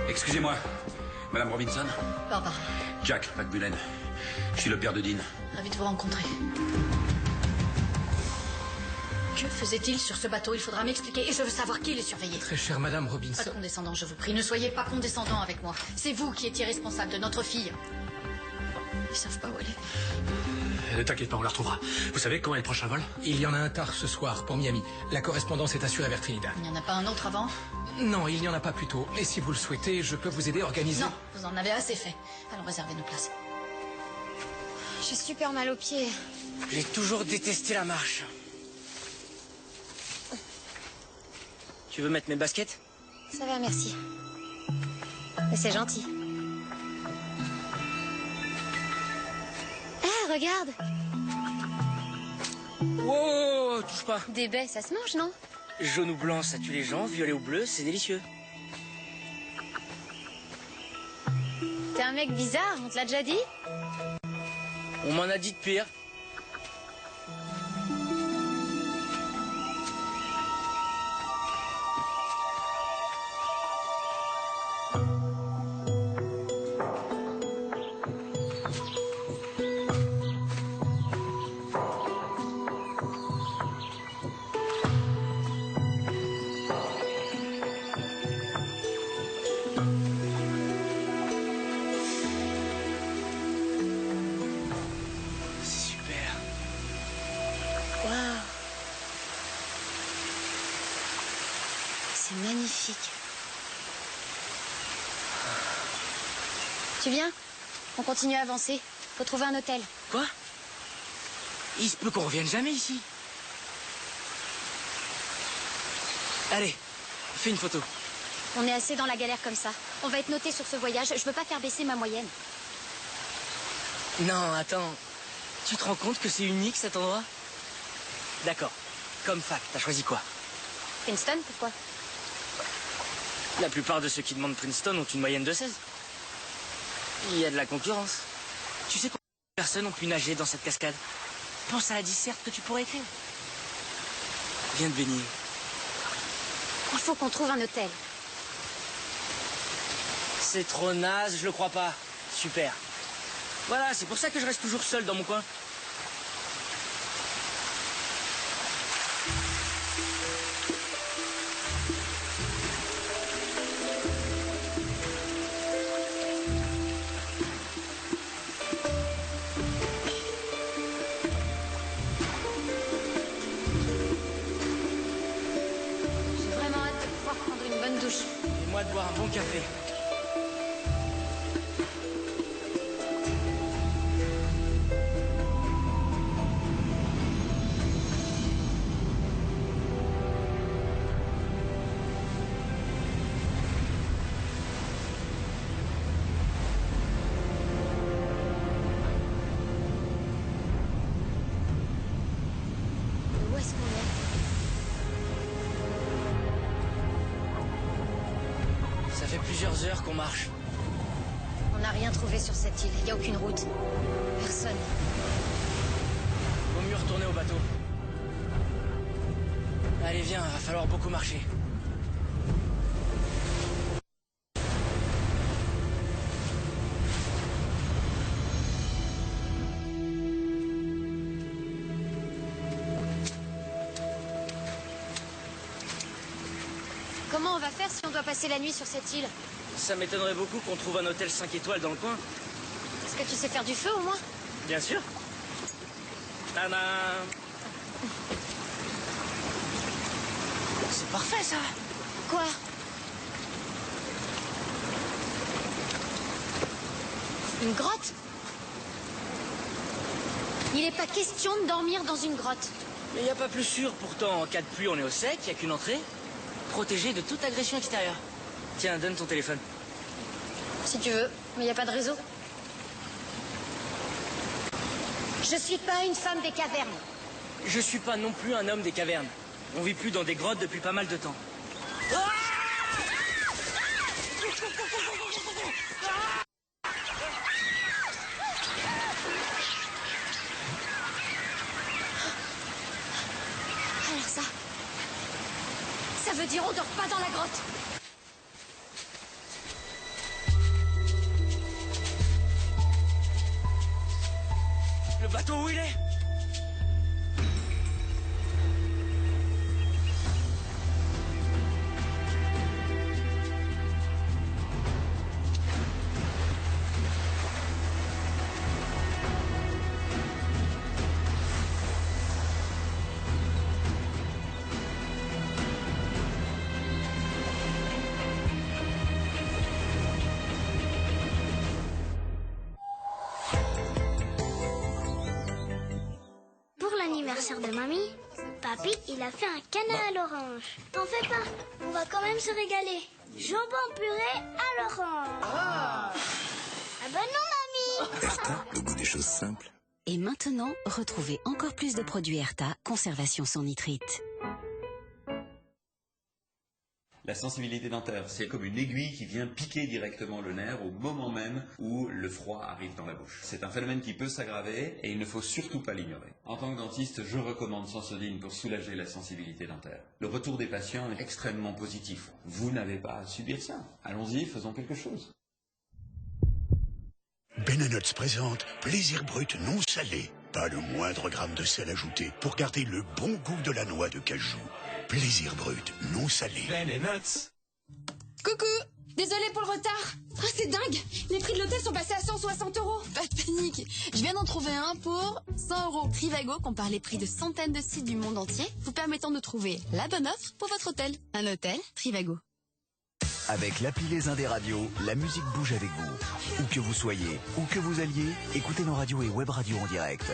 Excusez-moi, Madame Robinson. Pardon. Jack McBullen. Je suis le père de Dean. Ravi de vous rencontrer. Que faisait-il sur ce bateau? Il faudra m'expliquer et je veux savoir qui les surveillait. Très chère Madame Robinson. Pas de condescendant, je vous prie. Ne soyez pas condescendant avec moi. C'est vous qui étiez responsable de notre fille. Ils savent pas où elle est. Ne t'inquiète pas, on la retrouvera. Vous savez quand est le prochain vol? Il y en a un tard ce soir pour Miami. La correspondance est assurée vers Trinidad. Il n'y en a pas un autre avant? Non, il n'y en a pas plus tôt. Et si vous le souhaitez, je peux vous aider à organiser... Non, vous en avez assez fait. Allons réserver nos places. J'ai super mal aux pieds. J'ai toujours détesté la marche. Tu veux mettre mes baskets? Ça va, merci. Mais c'est gentil. Ah, regarde! Wow, touche pas. Des baies, ça se mange, non? Jaune ou blanc, ça tue les gens. Violet ou bleu, c'est délicieux. T'es un mec bizarre, on te l'a déjà dit? On m'en a dit de pire. Tu viens? On continue à avancer. Faut trouver un hôtel. Quoi? Il se peut qu'on revienne jamais ici. Allez, fais une photo. On est assez dans la galère comme ça. On va être noté sur ce voyage. Je veux pas faire baisser ma moyenne. Non, attends. Tu te rends compte que c'est unique cet endroit? D'accord. Comme fac, t'as choisi quoi? Princeton, pourquoi? La plupart de ceux qui demandent Princeton ont une moyenne de 16. Il y a de la concurrence. Tu sais combien de personnes ont pu nager dans cette cascade? Pense à la disserte que tu pourrais écrire. Viens te baigner. Il faut qu'on trouve un hôtel. C'est trop naze, je le crois pas. Super. Voilà, c'est pour ça que je reste toujours seul dans mon coin. Et moi de boire un bon café. Où est-ce qu'on est? Ça fait plusieurs heures qu'on marche. On n'a rien trouvé sur cette île. Il n'y a aucune route. Personne. Vaut mieux retourner au bateau. Allez, viens, va falloir beaucoup marcher. Comment on va faire si on doit passer la nuit sur cette île? Ça m'étonnerait beaucoup qu'on trouve un hôtel 5 étoiles dans le coin. Est-ce que tu sais faire du feu au moins? Bien sûr. Tadam! C'est parfait ça! Quoi? Une grotte? Il n'est pas question de dormir dans une grotte. Mais il n'y a pas plus sûr pourtant. En cas de pluie, on est au sec, il n'y a qu'une entrée. Protégé de toute agression extérieure. Tiens, donne ton téléphone. Si tu veux, mais il n'y a pas de réseau. Je suis pas une femme des cavernes. Je suis pas non plus un homme des cavernes. On vit plus dans des grottes depuis pas mal de temps. Ça veut dire on dort pas dans la grotte. Le bateau, où il est? De mamie, papy, il a fait un canard à l'orange. T'en fais pas, on va quand même se régaler. Jambon purée à l'orange. Ah bah non, mamie. Erta, le goût des choses simples. Et maintenant, retrouvez encore plus de produits Erta, conservation sans nitrite. La sensibilité dentaire, c'est comme une aiguille qui vient piquer directement le nerf au moment même où le froid arrive dans la bouche. C'est un phénomène qui peut s'aggraver et il ne faut surtout pas l'ignorer. En tant que dentiste, je recommande Sensodyne pour soulager la sensibilité dentaire. Le retour des patients est extrêmement positif. Vous n'avez pas à subir ça. Allons-y, faisons quelque chose. Ben & Nuts présente Plaisir brut non salé. Pas le moindre gramme de sel ajouté pour garder le bon goût de la noix de cajou. Plaisir brut non salé. Ben & Nuts. Coucou, désolé pour le retard. Oh, c'est dingue, les prix de l'hôtel sont passés à 160 €. Pas de panique, je viens d'en trouver un pour 100 €. Trivago compare les prix de centaines de sites du monde entier, vous permettant de trouver la bonne offre pour votre hôtel. Un hôtel Trivago. Avec l'appli Les Indés Radio, la musique bouge avec vous. Où que vous soyez, où que vous alliez, écoutez nos radios et web radios en direct.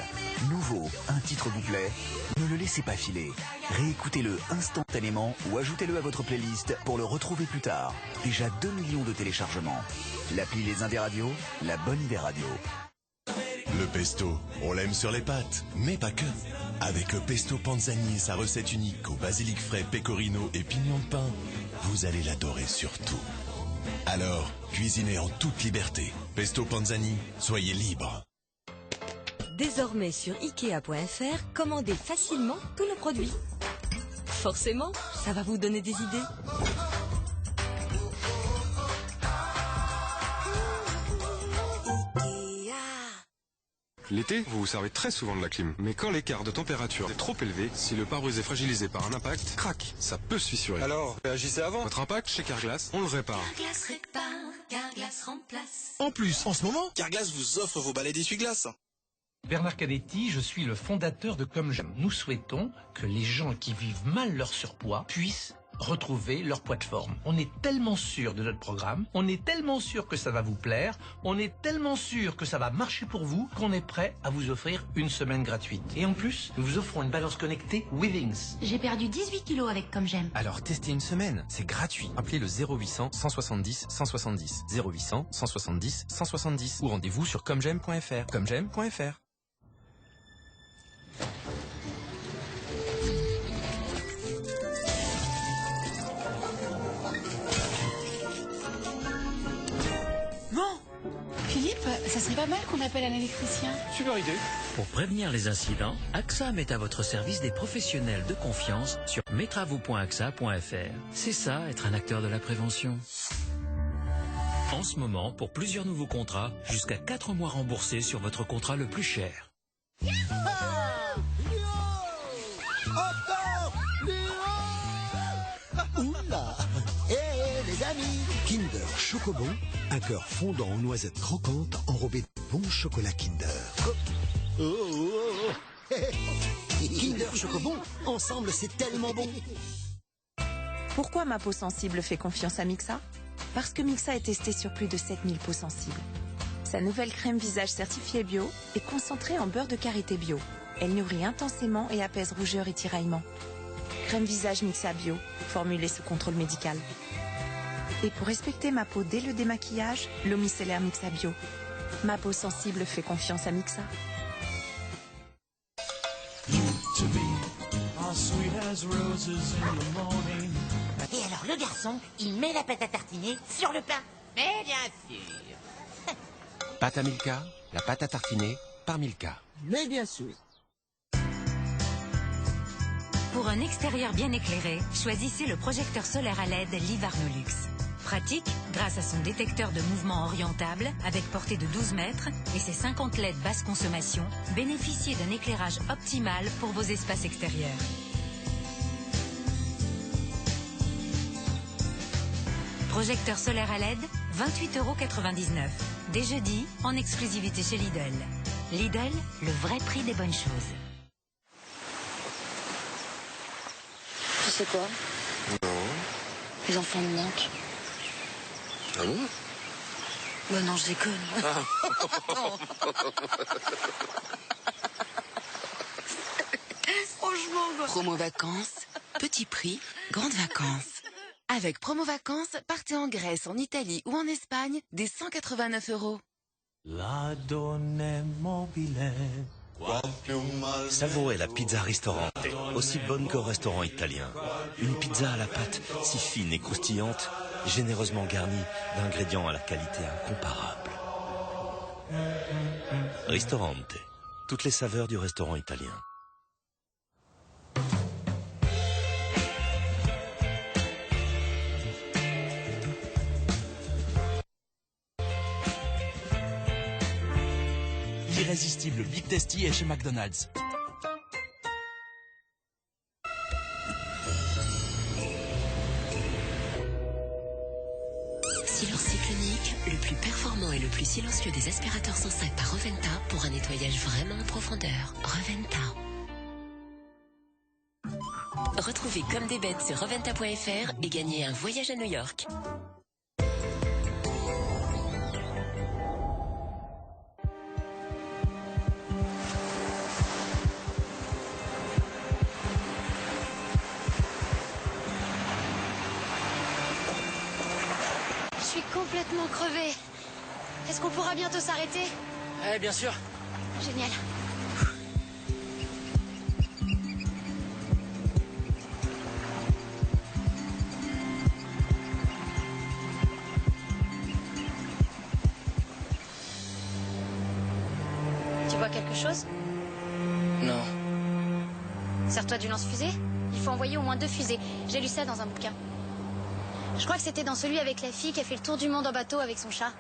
Nouveau, un titre vous plaît? Ne le laissez pas filer. Réécoutez-le instantanément ou ajoutez-le à votre playlist pour le retrouver plus tard. Déjà 2 millions de téléchargements. L'appli Les Indés Radio, la bonne idée radio. Le pesto, on l'aime sur les pâtes, mais pas que. Avec le pesto Panzani et sa recette unique au basilic frais, pecorino et pignon de pain, vous allez l'adorer sur tout. Alors, cuisinez en toute liberté. Pesto Panzani, soyez libre. Désormais sur Ikea.fr, commandez facilement tous nos produits. Forcément, ça va vous donner des idées. L'été, vous vous servez très souvent de la clim. Mais quand l'écart de température est trop élevé, si le pare-brise est fragilisé par un impact, crac, ça peut se fissurer. Alors, réagissez avant. Votre impact, chez Carglass, on le répare. Carglass répare, Carglass remplace. En plus, en ce moment, Carglass vous offre vos balais d'essuie-glace. Bernard Cadetti, je suis le fondateur de Comme J'aime. Nous souhaitons que les gens qui vivent mal leur surpoids puissent retrouver leur poids de forme. On est tellement sûr de notre programme, on est tellement sûr que ça va vous plaire, on est tellement sûr que ça va marcher pour vous qu'on est prêt à vous offrir une semaine gratuite. Et en plus, nous vous offrons une balance connectée Withings. J'ai perdu 18 kilos avec Comme J'aime. Alors testez une semaine, c'est gratuit. Appelez le 0800 170 170 0800 170 170 ou rendez-vous sur comej'aime.fr. comej'aime.fr. Non, Philippe, ça serait pas mal qu'on appelle un électricien. Super idée. Pour prévenir les incidents, AXA met à votre service des professionnels de confiance sur metravaux.axa.fr. C'est ça, être un acteur de la prévention. En ce moment, pour plusieurs nouveaux contrats, jusqu'à 4 mois remboursés sur votre contrat le plus cher. Oula! Les amis! Kinder Chocobon, un cœur fondant en noisettes croquantes enrobé de bon chocolat Kinder. Kinder Chocobon, ensemble c'est tellement bon! Pourquoi ma peau sensible fait confiance à Mixa? Parce que Mixa est testé sur plus de 7000 peaux sensibles. Sa nouvelle crème visage certifiée bio est concentrée en beurre de karité bio. Elle nourrit intensément et apaise rougeur et tiraillement. Crème visage Mixa bio, formulée sous contrôle médical. Et pour respecter ma peau dès le démaquillage, l'eau micellaire Mixa bio. Ma peau sensible fait confiance à Mixa. Et alors le garçon, il met la pâte à tartiner sur le pain. Mais bien sûr. Pâte à Milka, la pâte à tartiner par Milka. Mais bien sûr. Pour un extérieur bien éclairé, choisissez le projecteur solaire à LED Livarnolux. Pratique, grâce à son détecteur de mouvement orientable avec portée de 12 mètres et ses 50 LED basse consommation, bénéficiez d'un éclairage optimal pour vos espaces extérieurs. Projecteur solaire à LED, 28,99 €. Dès jeudi, en exclusivité chez Lidl. Lidl, le vrai prix des bonnes choses. Tu sais quoi? Non. Les enfants me manquent. Ah bon? Bah non, je déconne. Franchement, quoi. Promo vacances, petit prix, grandes vacances. Avec Promo vacances, partez en Grèce, en Italie ou en Espagne dès 189 €. La donne mobile. Savourez la pizza Ristorante, aussi bonne qu'au restaurant italien. Une pizza à la pâte si fine et croustillante, généreusement garnie d'ingrédients à la qualité incomparable. Ristorante, toutes les saveurs du restaurant italien. L'irrésistible Big Tasty est chez McDonald's. Silence cyclonique, le plus performant et le plus silencieux des aspirateurs Sensac par Reventa pour un nettoyage vraiment en profondeur. Reventa. Retrouvez Comme des bêtes sur reventa.fr et gagnez un voyage à New York. Je suis complètement crevée. Est-ce qu'on pourra bientôt s'arrêter? Ouais, bien sûr. Génial. Tu vois quelque chose? Non. Sers-toi du lance-fusée. Il faut envoyer au moins 2 fusées. J'ai lu ça dans un bouquin. Je crois que c'était dans celui avec la fille qui a fait le tour du monde en bateau avec son chat.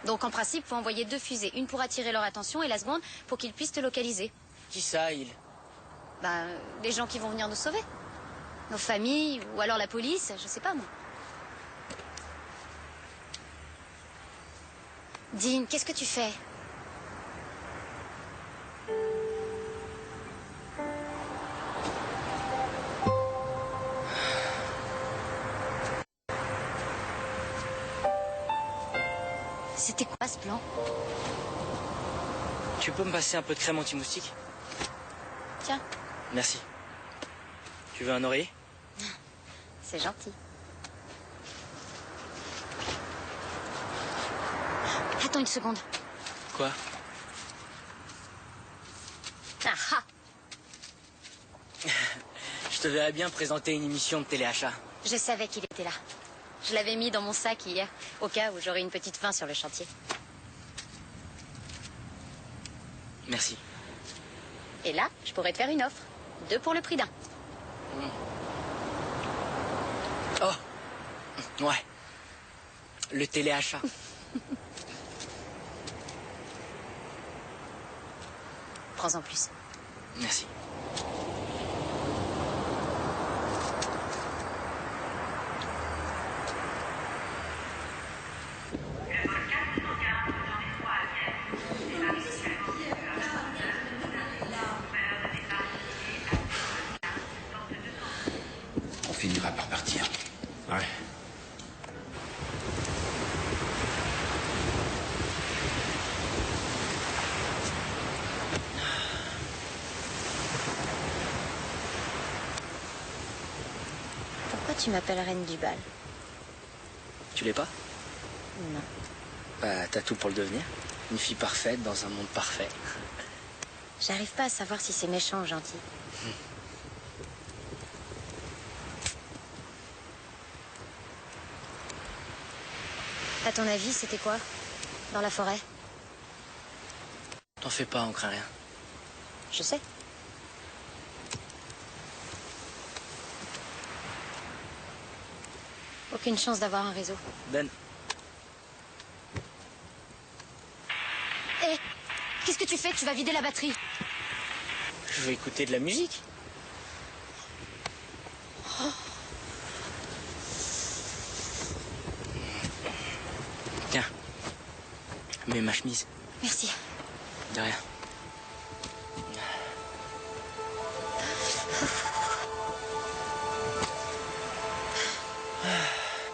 Donc en principe, il faut envoyer 2 fusées. Une pour attirer leur attention et la seconde pour qu'ils puissent te localiser. Qui ça, il? Ben, les gens qui vont venir nous sauver. Nos familles, ou alors la police, je sais pas moi. Dean, qu'est-ce que tu fais? C'était quoi ce plan? Tu peux me passer un peu de crème anti-moustique? Tiens. Merci. Tu veux un oreiller? C'est gentil. Attends une seconde. Quoi? Ah ah! Je te verrais bien présenter une émission de téléachat. Je savais qu'il était là. Je l'avais mis dans mon sac hier, au cas où j'aurais une petite faim sur le chantier. Merci. Et là, je pourrais te faire une offre. 2 pour le prix d'un. Oh! Ouais. Le téléachat. Prends-en plus. Merci. On finira par partir. Ouais. Pourquoi tu m'appelles reine du bal? Tu l'es pas? Non. Bah, t'as tout pour le devenir. Une fille parfaite dans un monde parfait. J'arrive pas à savoir si c'est méchant ou gentil. À ton avis, c'était quoi? Dans la forêt? T'en fais pas, on craint rien. Je sais. Aucune chance d'avoir un réseau. Ben, Hé, qu'est-ce que tu fais? Tu vas vider la batterie. je vais écouter de la musique. Tiens, mets ma chemise. Merci. De rien.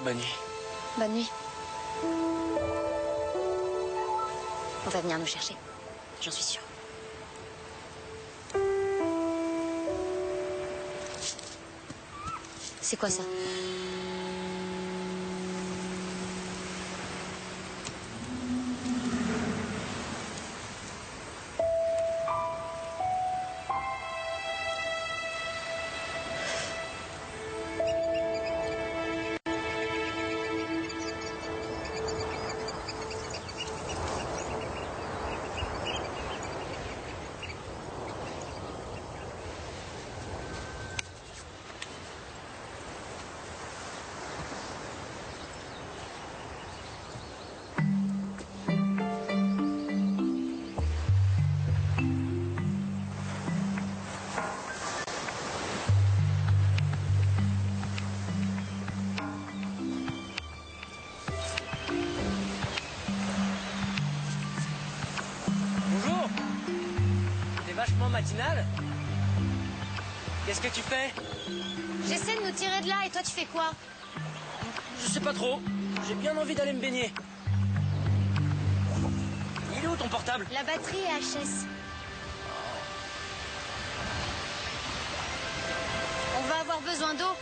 Bonne nuit. Bonne nuit. On va venir nous chercher. J'en suis sûre. C'est quoi ça? Bonjour. T'es vachement matinale. Qu'est-ce que tu fais? J'essaie de nous tirer de là et toi tu fais quoi? Je sais pas trop. J'ai bien envie d'aller me baigner. Il est où ton portable? La batterie est HS. On va avoir besoin d'eau.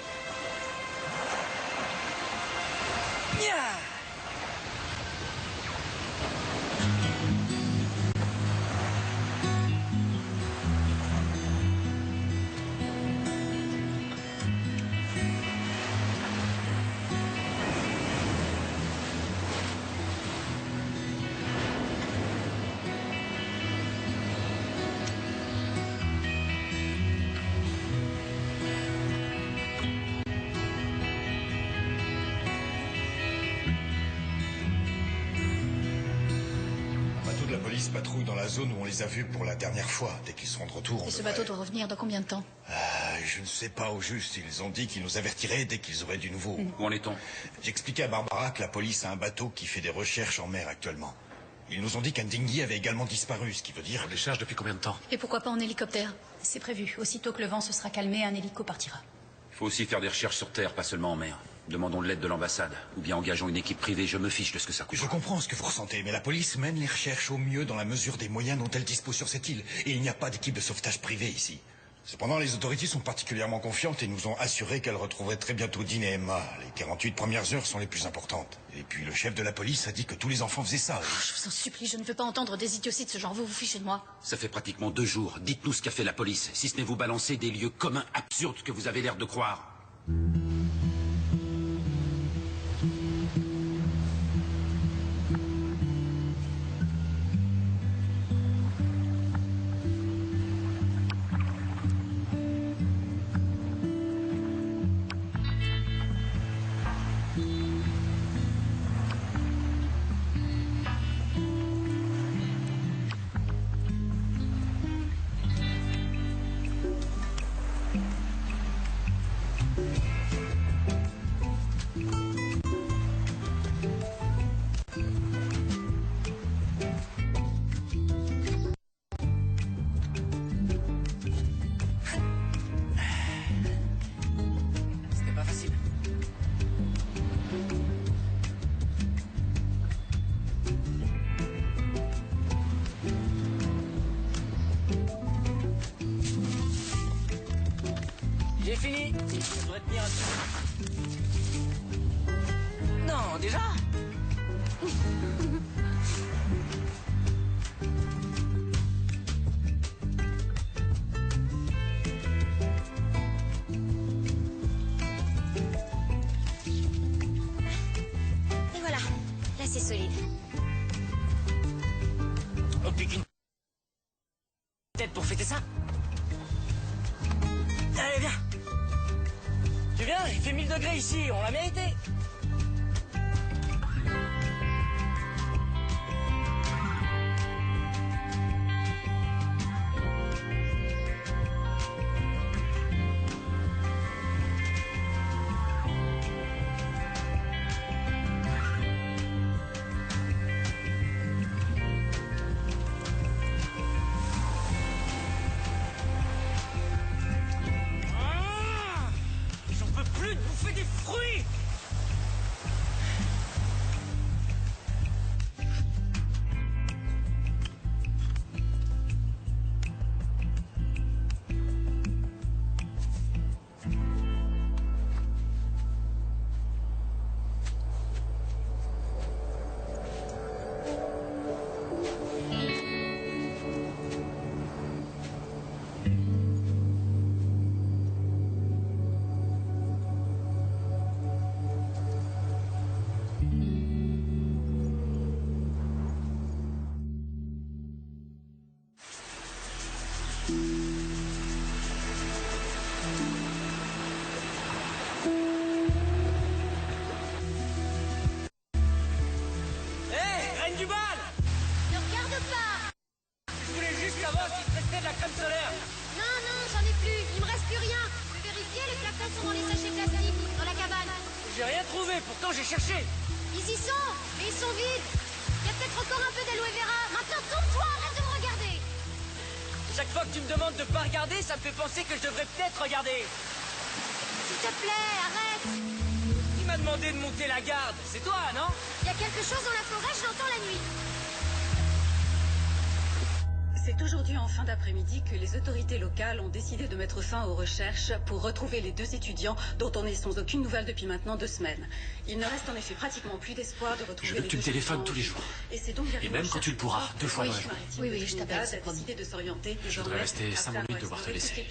La police patrouille dans la zone où on les a vus pour la dernière fois. Dès qu'ils seront de retour, Et ce bateau doit revenir dans combien de temps? Je ne sais pas au juste. Ils ont dit qu'ils nous avertiraient dès qu'ils auraient du nouveau. Où en est-on? J'expliquais à Barbara que la police a un bateau qui fait des recherches en mer actuellement. Ils nous ont dit qu'un dinghy avait également disparu, ce qui veut dire... On les cherche depuis combien de temps? Et pourquoi pas en hélicoptère? C'est prévu. Aussitôt que le vent se sera calmé, un hélico partira. Il faut aussi faire des recherches sur Terre, pas seulement en mer. Demandons de l'aide de l'ambassade. Ou bien engageons une équipe privée, je me fiche de ce que ça coûte. Je comprends ce que vous ressentez, mais la police mène les recherches au mieux dans la mesure des moyens dont elle dispose sur cette île. Et il n'y a pas d'équipe de sauvetage privée ici. Cependant, les autorités sont particulièrement confiantes et nous ont assuré qu'elles retrouveraient très bientôt Dean et Emma. Les 48 premières heures sont les plus importantes. Et puis le chef de la police a dit que tous les enfants faisaient ça. Je vous en supplie, je ne veux pas entendre des idioties de ce genre. Vous vous fichez de moi. Ça fait pratiquement 2 jours. Dites-nous ce qu'a fait la police, si ce n'est vous balancer des lieux communs absurdes que vous avez l'air de croire. J'ai fini. Ça devrait tenir un peu. Non, déjà? Et voilà, là c'est solide. On pique une tête pour fêter ça? Allez, viens. Tu viens? Il fait 1000 degrés ici, on l'a mérité. trouvé, pourtant j'ai cherché. Ils y sont, mais ils sont vides. Il y a peut-être encore un peu d'aloe vera. Maintenant, tourne-toi, arrête de me regarder. Chaque fois que tu me demandes de pas regarder, ça me fait penser que je devrais peut-être regarder. S'il te plaît, arrête. Qui m'a demandé de monter la garde? C'est toi, non? Il y a quelque chose dans la forêt, je l'entends la nuit. C'est aujourd'hui en fin d'après-midi que les autorités locales ont décidé de mettre fin aux recherches pour retrouver les 2 étudiants dont on est sans aucune nouvelle depuis maintenant 2 semaines. Il ne reste en effet pratiquement plus d'espoir de retrouver Je veux que tu me téléphones tous les jours. Et même quand tu le pourras, 2 fois dans la journée. Oui, je t'appelle, c'est promis. Je voudrais rester 5 minutes devoir te laisser.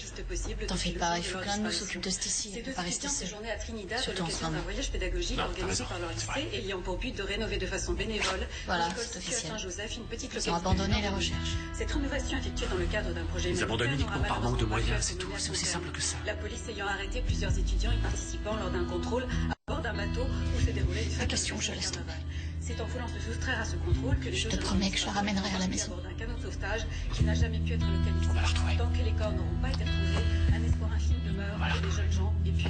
T'en fais pas, il faut que l'un de nous s'occupe de Stacy. Elle peut pas rester seule. Surtout en ce moment. Un voyage pédagogique organisé par leur lycée ayant pour but de rénover de façon bénévole voilà, c'est officiel. Saint-Joseph, une petite Ils ont abandonné les recherches. Cette rénovation effectuée dans le cadre d'un projet Ils abandonnent uniquement par manque de moyens, c'est tout. C'est aussi simple que ça. La police ayant arrêté plusieurs étudiants y participant lors d'un contrôle à bord d'un bateau où se déroulait une La question, je laisse tomber. C'est en voulant se soustraire à ce contrôle que les je te promets que je la ramènerai à la maison. d'un canot de sauvetage qui n'a jamais pu être localisé. Tant que les corps n'auront pas été retrouvés, un espoir infime demeure pour les jeunes gens et puis...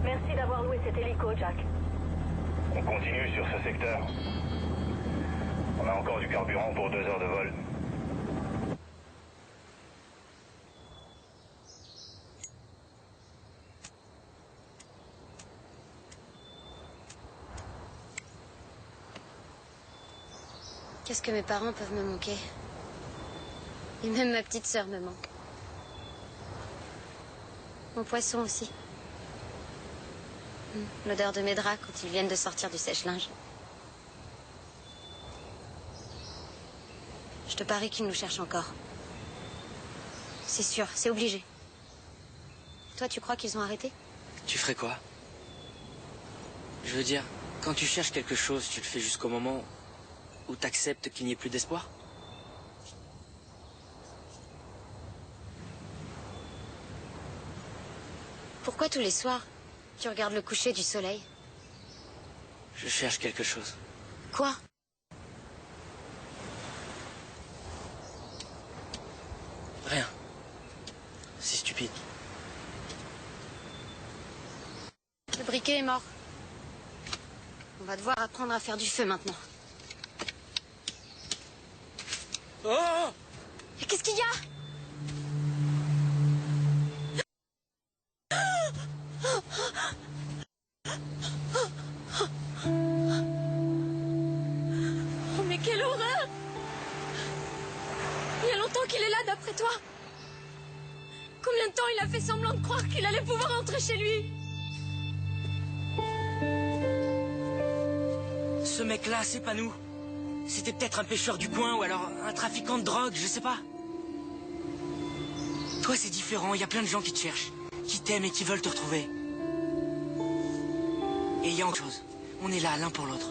Merci d'avoir loué cet hélico, Jack. On continue sur ce secteur. On a encore du carburant pour 2 heures de vol. Qu'est-ce que mes parents peuvent me manquer? Et même ma petite sœur me manque. Mon poisson aussi. L'odeur de mes draps quand ils viennent de sortir du sèche-linge. Je te parie qu'ils nous cherchent encore. C'est sûr, c'est obligé. Toi, tu crois qu'ils ont arrêté? Tu ferais quoi? Je veux dire, quand tu cherches quelque chose, tu le fais jusqu'au moment où t'acceptes qu'il n'y ait plus d'espoir? Pourquoi tous les soirs, tu regardes le coucher du soleil? Je cherche quelque chose. Quoi? Rien. C'est stupide. Le briquet est mort. On va devoir apprendre à faire du feu maintenant. Oh! Mais qu'est-ce qu'il y a? Oh, mais quelle horreur! Il y a longtemps qu'il est là, d'après toi? Combien de temps il a fait semblant de croire qu'il allait pouvoir rentrer chez lui? Ce mec-là, c'est pas nous. C'était peut-être un pêcheur du coin ou alors un trafiquant de drogue, je sais pas. Toi, c'est différent, il y a plein de gens qui te cherchent, qui t'aiment et qui veulent te retrouver. Et il y a autre chose, on est là l'un pour l'autre.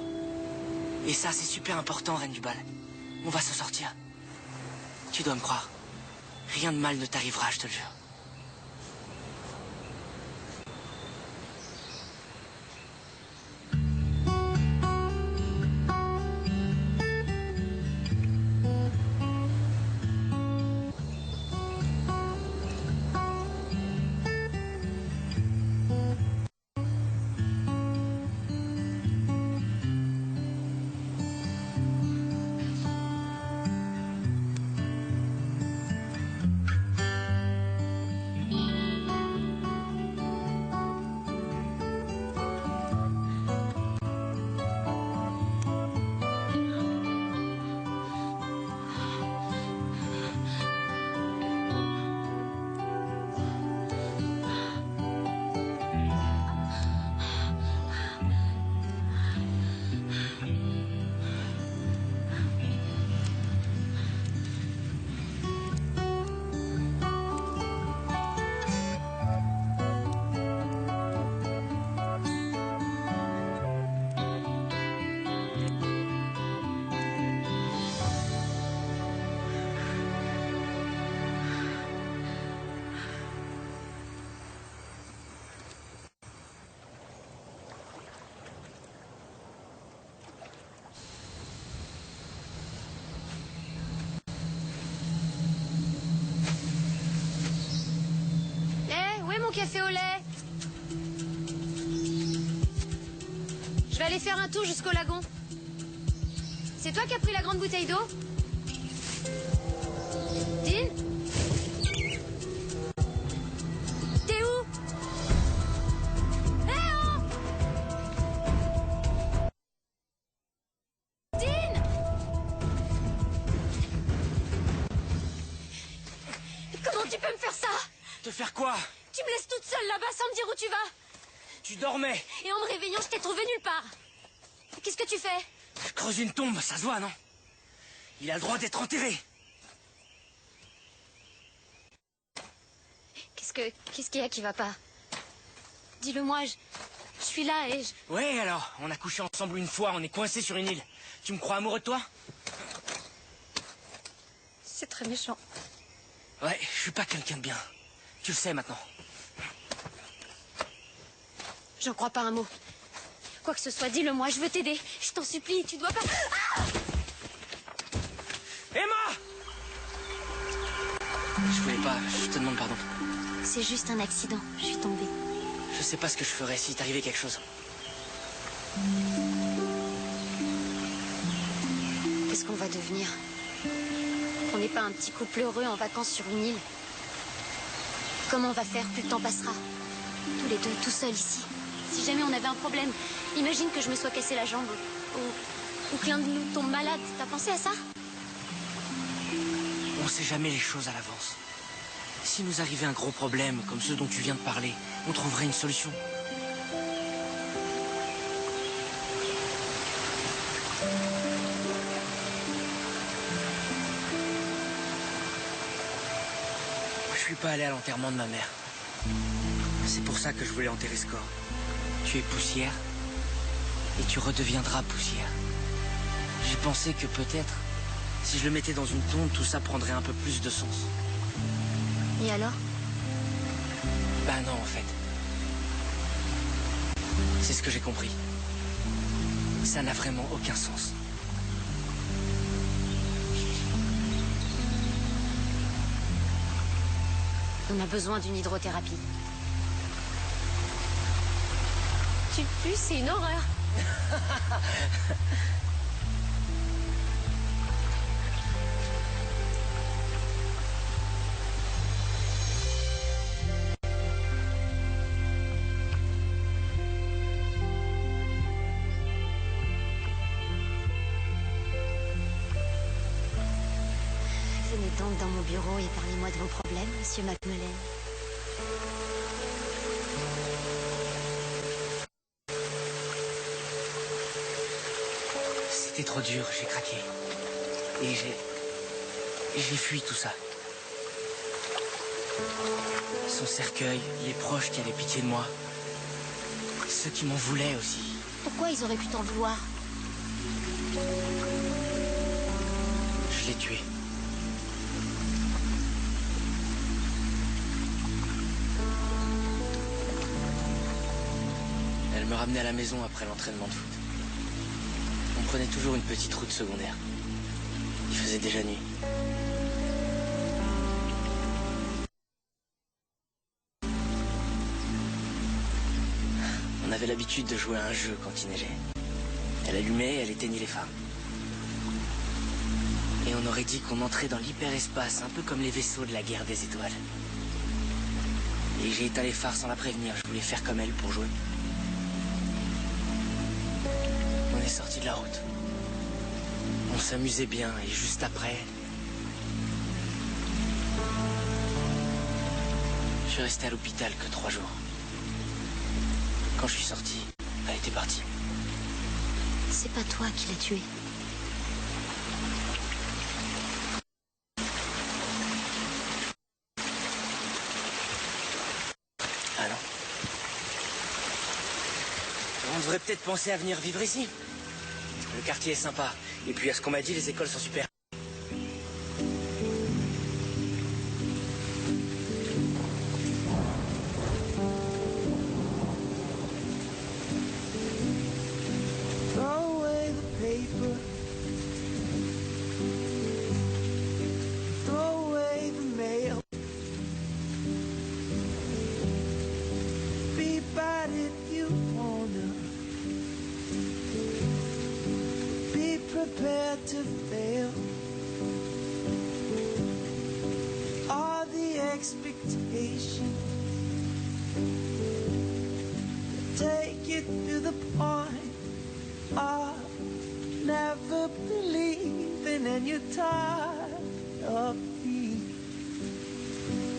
Et ça, c'est super important, Reine du Bal. On va s'en sortir. Tu dois me croire. Rien de mal ne t'arrivera, je te le jure. mon café au lait. Je vais aller faire un tour jusqu'au lagon. C'est toi qui as pris la grande bouteille d'eau? Dean? T'es où? Hé oh! Dean! Comment tu peux me faire ça? Te faire quoi? Tu me laisses toute seule là-bas sans me dire où tu vas. Tu dormais. Et en me réveillant, je t'ai trouvé nulle part. Qu'est-ce que tu fais? Je creuse une tombe, ça se voit, non? Il a le droit d'être enterré. Qu'est-ce qu'il y a qui va pas? Dis-le-moi, je suis là et je... Ouais, alors, on a couché ensemble une fois, on est coincés sur une île. Tu me crois amoureux de toi? C'est très méchant. Ouais, je suis pas quelqu'un de bien. Tu le sais maintenant. J'en crois pas un mot. Quoi que ce soit, dis-le-moi, je veux t'aider. Je t'en supplie, tu dois pas... Ah! Emma! Je voulais pas, je te demande pardon. C'est juste un accident, je suis tombée. Je sais pas ce que je ferais si t'arrivait quelque chose. Qu'est-ce qu'on va devenir? On n'est pas un petit couple heureux en vacances sur une île. Comment on va faire? Plus le temps passera. Tous les deux, tout seuls ici. Si jamais on avait un problème, imagine que je me sois cassé la jambe ou que l'un de nous tombe malade. T'as pensé à ça? On sait jamais les choses à l'avance. Si nous arrivait un gros problème, comme ceux dont tu viens de parler, on trouverait une solution. Je suis pas allé à l'enterrement de ma mère. C'est pour ça que je voulais enterrer ce corps. Tu es poussière, et tu redeviendras poussière. J'ai pensé que peut-être, si je le mettais dans une tombe, tout ça prendrait un peu plus de sens. Et alors? Bah non, en fait. C'est ce que j'ai compris. Ça n'a vraiment aucun sens. On a besoin d'une hydrothérapie. Tu pues, c'est une horreur. Venez donc dans mon bureau et parlez-moi de vos problèmes, monsieur Macmillan. C'était trop dur, j'ai craqué. Et j'ai fui tout ça. Son cercueil, les proches qui avaient pitié de moi. Ceux qui m'en voulaient aussi. Pourquoi ils auraient pu t'en vouloir? Je l'ai tué. Elle me ramenait à la maison après l'entraînement de foot. On prenait toujours une petite route secondaire. Il faisait déjà nuit. On avait l'habitude de jouer à un jeu quand il neigeait. Elle allumait et elle éteignait les phares. Et on aurait dit qu'on entrait dans l'hyperespace, un peu comme les vaisseaux de la guerre des étoiles. Et j'ai éteint les phares sans la prévenir, je voulais faire comme elle pour jouer. On est sorti de la route. On s'amusait bien et juste après... Je suis resté à l'hôpital que 3 jours. Quand je suis sorti, elle était partie. C'est pas toi qui l'as tué. Ah non. On devrait peut-être penser à venir vivre ici. Le quartier est sympa. Et puis à ce qu'on m'a dit, les écoles sont super. Throw away the paper. Throw away the mail. prepared to fail. All the expectations take you to the point of never believing, and you're tired of being.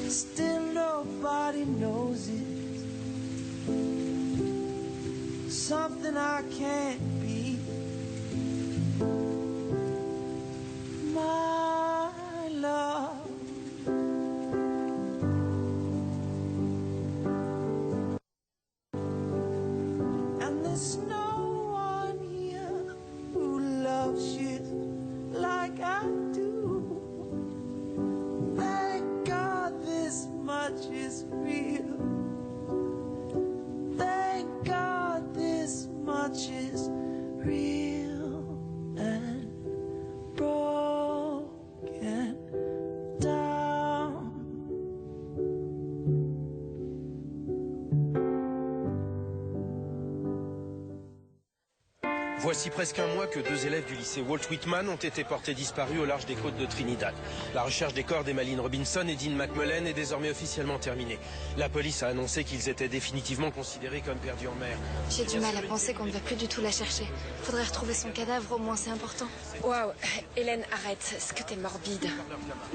Still nobody knows it. Something I can't be. My love. And there's no one here who loves you like I do. Thank God this much is real. Thank God this much is real and broken down. Voici presque un mois que 2 élèves du lycée Walt Whitman ont été portés disparus au large des côtes de Trinidad. La recherche des corps d'Emmaline Robinson et Dean McMullen est désormais officiellement terminée. La police a annoncé qu'ils étaient définitivement considérés comme perdus en mer. J'ai du mal à penser qu'on ne va plus du tout la chercher. Faudrait retrouver son cadavre, au moins c'est important. Waouh, Hélène, arrête, est-ce que t'es morbide?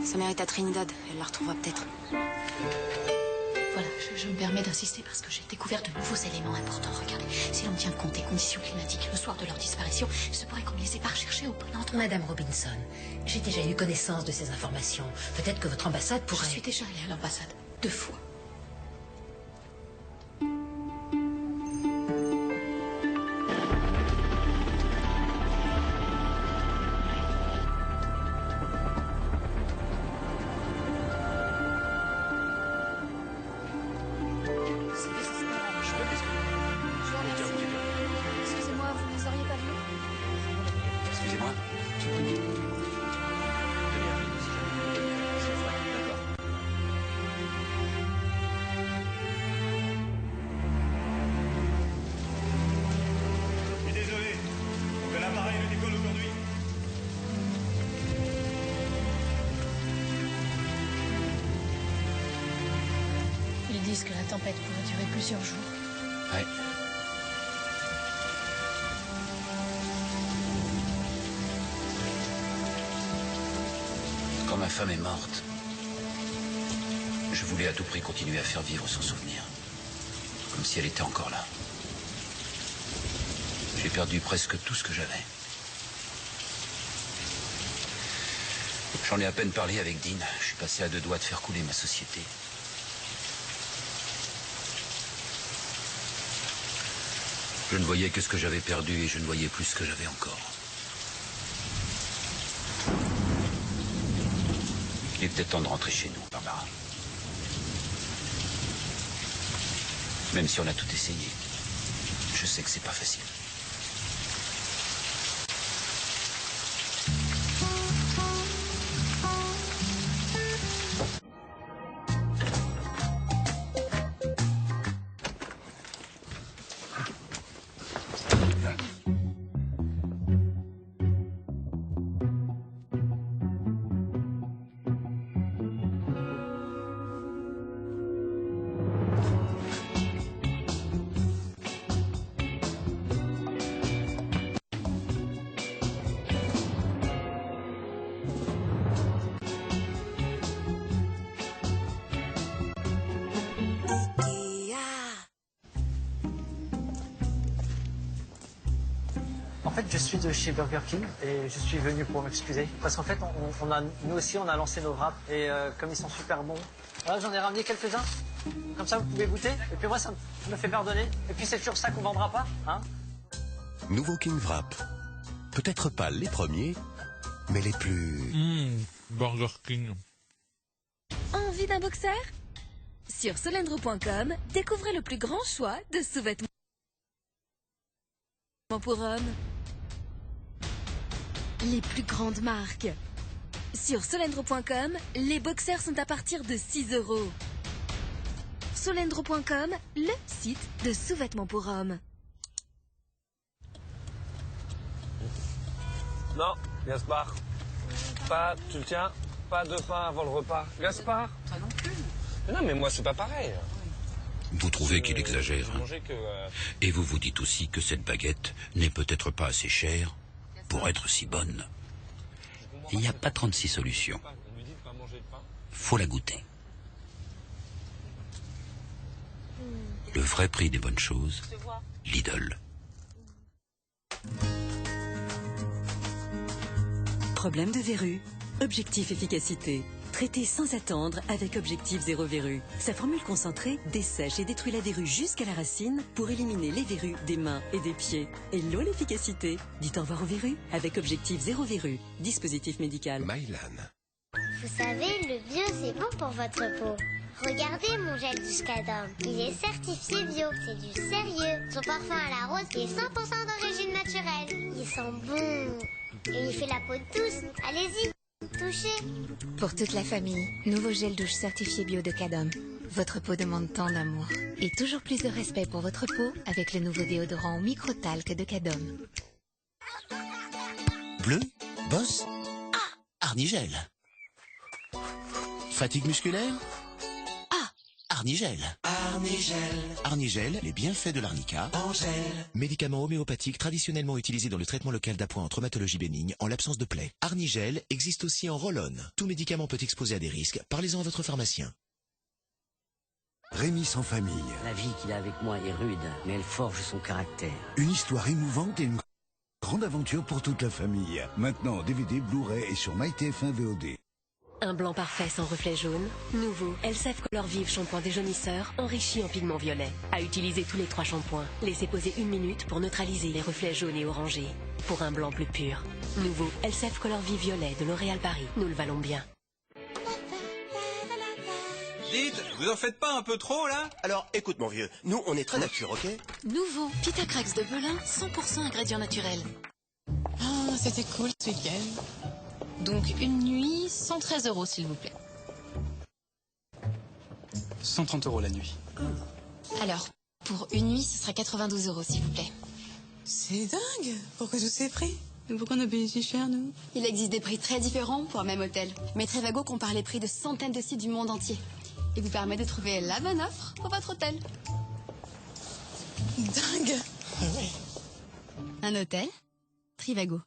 Sa mère est à Trinidad, elle la retrouvera peut-être. Voilà, je me permets d'insister parce que j'ai découvert de nouveaux éléments importants. Regardez, si l'on tient compte des conditions climatiques le soir de leur disparition, il se pourrait qu'on ne les ait pas recherchés au bon endroit. Madame Robinson, j'ai déjà eu connaissance de ces informations. Peut-être que votre ambassade pourrait... Je suis déjà allée à l'ambassade 2 fois. Excusez-moi, vous ne les auriez pas vus? Excusez-moi. Je suis désolé, que l'appareil ne décolle aujourd'hui. Ils disent que la tempête pourrait durer plusieurs jours. Ouais. Quand ma femme est morte, je voulais à tout prix continuer à faire vivre son souvenir. Comme si elle était encore là. J'ai perdu presque tout ce que j'avais. J'en ai à peine parlé avec Dean. Je suis passé à 2 doigts de faire couler ma société. Je ne voyais que ce que j'avais perdu et je ne voyais plus ce que j'avais encore. Il est peut-être temps de rentrer chez nous, Barbara. Même si on a tout essayé, je sais que c'est pas facile. En fait, je suis de chez Burger King et je suis venu pour m'excuser. Parce qu'en fait, nous aussi, on a lancé nos wraps et comme ils sont super bons, voilà, j'en ai ramené quelques-uns. Comme ça, vous pouvez goûter. Et puis moi, ça me fait pardonner. Et puis c'est toujours ça qu'on vendra pas, hein. Nouveau King Wrap. Peut-être pas les premiers, mais les plus... Burger King. Envie d'un boxer? Sur solendro.com, découvrez le plus grand choix de sous-vêtements pour hommes. Les plus grandes marques. Sur solendro.com, les boxers sont à partir de 6 €. Solendro.com, le site de sous-vêtements pour hommes. Non, Gaspard. Pas, tu le tiens, pas de pain avant le repas. Gaspard. Toi non plus. Mais non, mais moi, c'est pas pareil. Vous trouvez qu'il exagère, hein? Manger que, Et vous vous dites aussi que cette baguette n'est peut-être pas assez chère pour être si bonne. Il n'y a pas 36 solutions. Faut la goûter. Le vrai prix des bonnes choses, Lidl. Problème de verrue? Objectif efficacité. Traité sans attendre avec Objectif Zéro Verrue. Sa formule concentrée dessèche et détruit la verrue jusqu'à la racine pour éliminer les verrues des mains et des pieds. Hello l'efficacité. Dites au revoir aux verrues avec Objectif Zéro Verrue. Dispositif médical. Mylan. Vous savez, le bio c'est bon pour votre peau. Regardez mon gel douche Cadom. Il est certifié bio, c'est du sérieux. Son parfum à la rose est 100% d'origine naturelle. Il sent bon et il fait la peau douce. Allez-y, touchez. Pour toute la famille, nouveau gel douche certifié bio de Cadom. Votre peau demande tant d'amour. Et toujours plus de respect pour votre peau avec le nouveau déodorant au micro-talc de Cadom. Bleu, bosse, Arnigel. Fatigue musculaire? Arnigel. Arnigel, les bienfaits de l'arnica. Médicament homéopathique traditionnellement utilisé dans le traitement local d'appoint en traumatologie bénigne en l'absence de plaie. Arnigel existe aussi en roll-on. Tout médicament peut exposer à des risques. Parlez-en à votre pharmacien. Rémi sans famille. La vie qu'il a avec moi est rude, mais elle forge son caractère. Une histoire émouvante et une grande aventure pour toute la famille. Maintenant, DVD, Blu-ray et sur MyTF1 VOD. Un blanc parfait sans reflet jaune. Nouveau, Elseve Color Vive shampoing déjaunisseur enrichi en pigment violet. À utiliser tous les 3 shampoings. Laissez poser 1 minute pour neutraliser les reflets jaunes et orangés. Pour un blanc plus pur. Nouveau, Elseve Color Vive violet de L'Oréal Paris. Nous le valons bien. Dites, vous en faites pas un peu trop là? Alors, écoute mon vieux, nous on est très nature, ok? Nouveau, Pitacrax de Belin, 100% ingrédients naturels. Ah, c'était cool ce week-end. Donc une nuit, 113 € s'il vous plaît. 130 € la nuit. Alors, pour une nuit, ce sera 92 € s'il vous plaît. C'est dingue. Pourquoi tous ces prix? Pourquoi on a payé si cher, nous? Il existe des prix très différents pour un même hôtel. Mais Trivago compare les prix de centaines de sites du monde entier. Et vous permet de trouver la bonne offre pour votre hôtel. Dingue. Un hôtel? Trivago.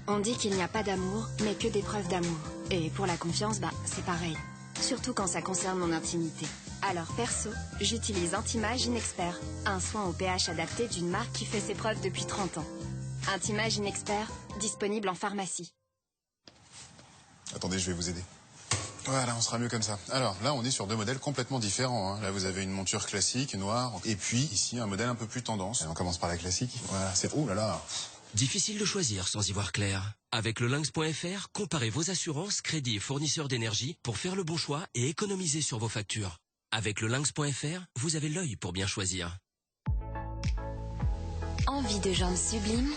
On dit qu'il n'y a pas d'amour, mais que des preuves d'amour. Et pour la confiance, c'est pareil. Surtout quand ça concerne mon intimité. Alors perso, j'utilise Intimage Inexpert, un soin au pH adapté d'une marque qui fait ses preuves depuis 30 ans. Intimage Inexpert, disponible en pharmacie. Attendez, je vais vous aider. Voilà, on sera mieux comme ça. Alors, là, on est sur 2 modèles complètement différents. Là, vous avez une monture classique, noire, et puis, ici, un modèle un peu plus tendance. Et on commence par la classique. Voilà, c'est... Ouh là là. Difficile de choisir sans y voir clair. Avec le Lynx.fr, comparez vos assurances, crédits et fournisseurs d'énergie pour faire le bon choix et économiser sur vos factures. Avec le Lynx.fr, vous avez l'œil pour bien choisir. Envie de jambes sublimes?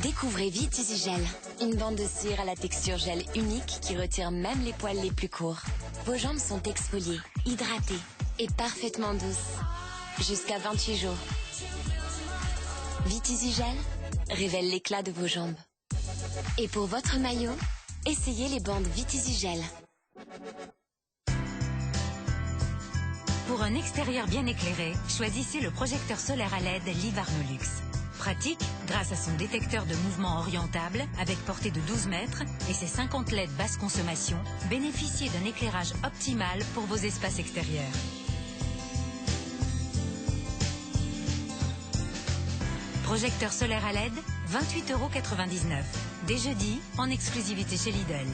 Découvrez Vite Easy Gel, une bande de cire à la texture gel unique qui retire même les poils les plus courts. Vos jambes sont exfoliées, hydratées et parfaitement douces. Jusqu'à 28 jours. Vite Easy Gel révèle l'éclat de vos jambes. Et pour votre maillot, essayez les bandes Vite Easy Gel. Pour un extérieur bien éclairé, choisissez le projecteur solaire à LED Livarnolux. Pratique grâce à son détecteur de mouvement orientable avec portée de 12 mètres et ses 50 LED basse consommation, bénéficiez d'un éclairage optimal pour vos espaces extérieurs. Projecteur solaire à LED, 28,99 €. Dès jeudi, en exclusivité chez Lidl.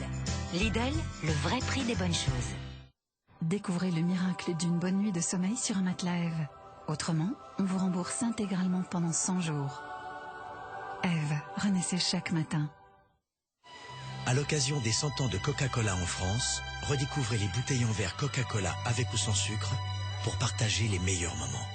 Lidl, le vrai prix des bonnes choses. Découvrez le miracle d'une bonne nuit de sommeil sur un matelas Eve. Autrement, on vous rembourse intégralement pendant 100 jours. Eve, renaissez chaque matin. À l'occasion des 100 ans de Coca-Cola en France, redécouvrez les bouteilles en verre Coca-Cola avec ou sans sucre pour partager les meilleurs moments.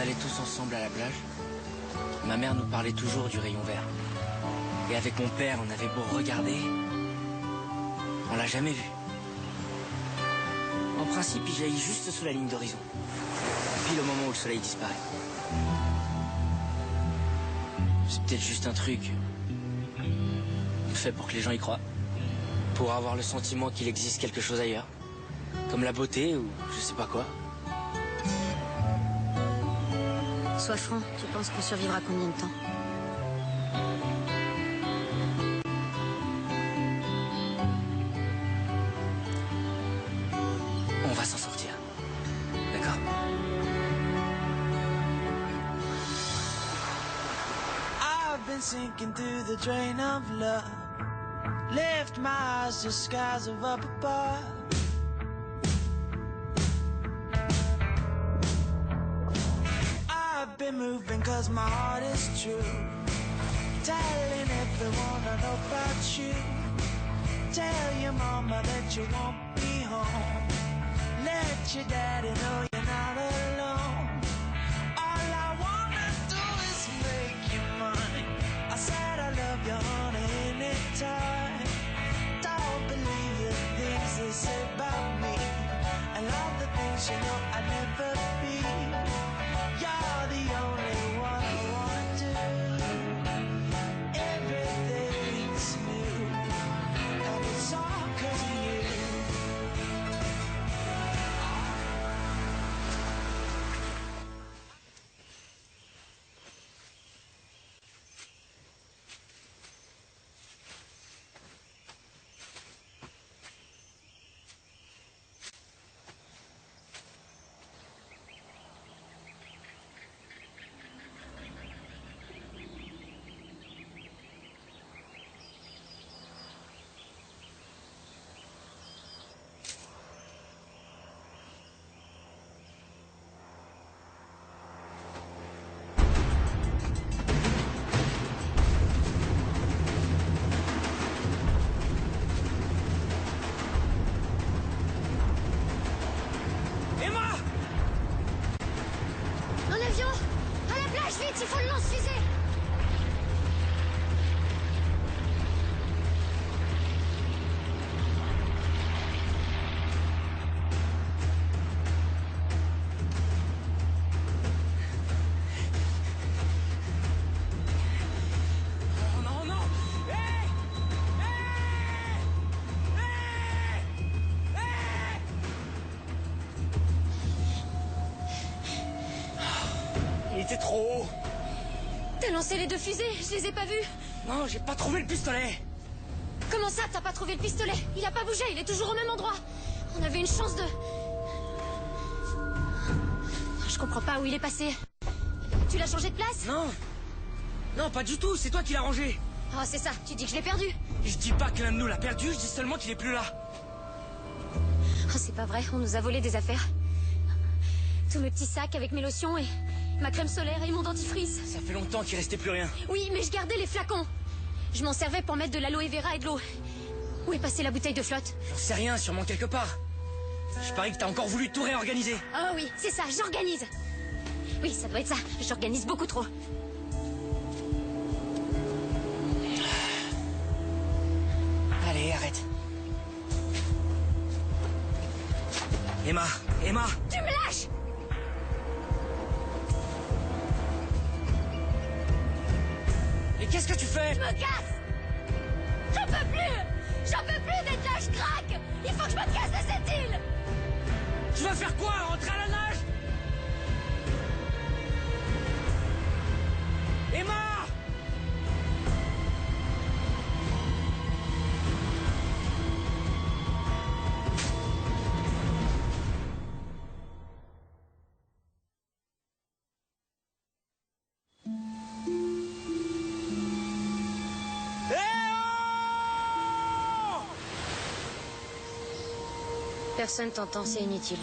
allait tous ensemble à la plage, ma mère nous parlait toujours du rayon vert. Et avec mon père, on avait beau regarder, on l'a jamais vu. En principe, il jaillit juste sous la ligne d'horizon. Pile au moment où le soleil disparaît. C'est peut-être juste un truc fait pour que les gens y croient. Pour avoir le sentiment qu'il existe quelque chose ailleurs. Comme la beauté ou je sais pas quoi. Sois franc, tu penses qu'on survivra combien de temps? On va s'en sortir. D'accord? I've been sinking through the drain of love. Lift my eyes to skies of up above. I've been moving cause my heart is true. Telling everyone I know about you. Tell your mama that you won't be home. Let your daddy know you're not alone. All I wanna do is make you mine. I said I love you, honey, anytime. Don't believe the things they say about me. And all the things you know I'd never be. You're the only one I want to. Everything's new. And it's all cause of you. Un avion! À la plage, vite, il faut le lance-fusée! Non, non! Hey! Il était trop haut. T'as lancé les deux fusées, je les ai pas vues! Non, j'ai pas trouvé le pistolet. Comment ça, t'as pas trouvé le pistolet? Il a pas bougé, il est toujours au même endroit! On avait une chance de... Je comprends pas où il est passé. Tu l'as changé de place? Non. Non, pas du tout, c'est toi qui l'as rangé. Oh, c'est ça, tu dis que je l'ai perdu? Je dis pas que l'un de nous l'a perdu, je dis seulement qu'il est plus là. Oh, c'est pas vrai, on nous a volé des affaires. Tous mes petits sacs avec mes lotions et ma crème solaire et mon dentifrice. Ça fait longtemps qu'il restait plus rien. Oui, mais je gardais les flacons. Je m'en servais pour mettre de l'aloe vera et de l'eau. Où est passée la bouteille de flotte? J'en sais rien, sûrement quelque part. Je parie que t'as encore voulu tout réorganiser. Ah oui, c'est ça, j'organise. Oui, ça doit être ça, j'organise beaucoup trop. Allez, arrête. Emma, Emma! Tu me lâches! Et qu'est-ce que tu fais? Je me casse! J'en peux plus! J'en peux plus d'être là, je craque! Il faut que je me casse de cette île! Tu vas faire quoi? Rentrer à la nage? Emma! Personne t'entend, c'est inutile.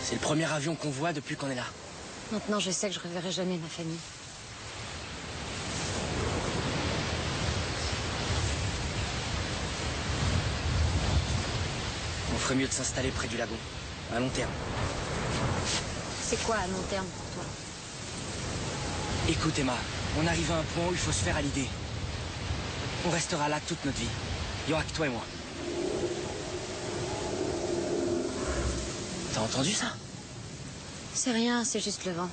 C'est le premier avion qu'on voit depuis qu'on est là. Maintenant, je sais que je reverrai jamais ma famille. On ferait mieux de s'installer près du lagon, à long terme. C'est quoi à long terme pour toi? Écoute Emma, on arrive à un point où il faut se faire à l'idée. On restera là toute notre vie. Il n'y aura que toi et moi. T'as entendu ça? C'est rien, c'est juste le vent.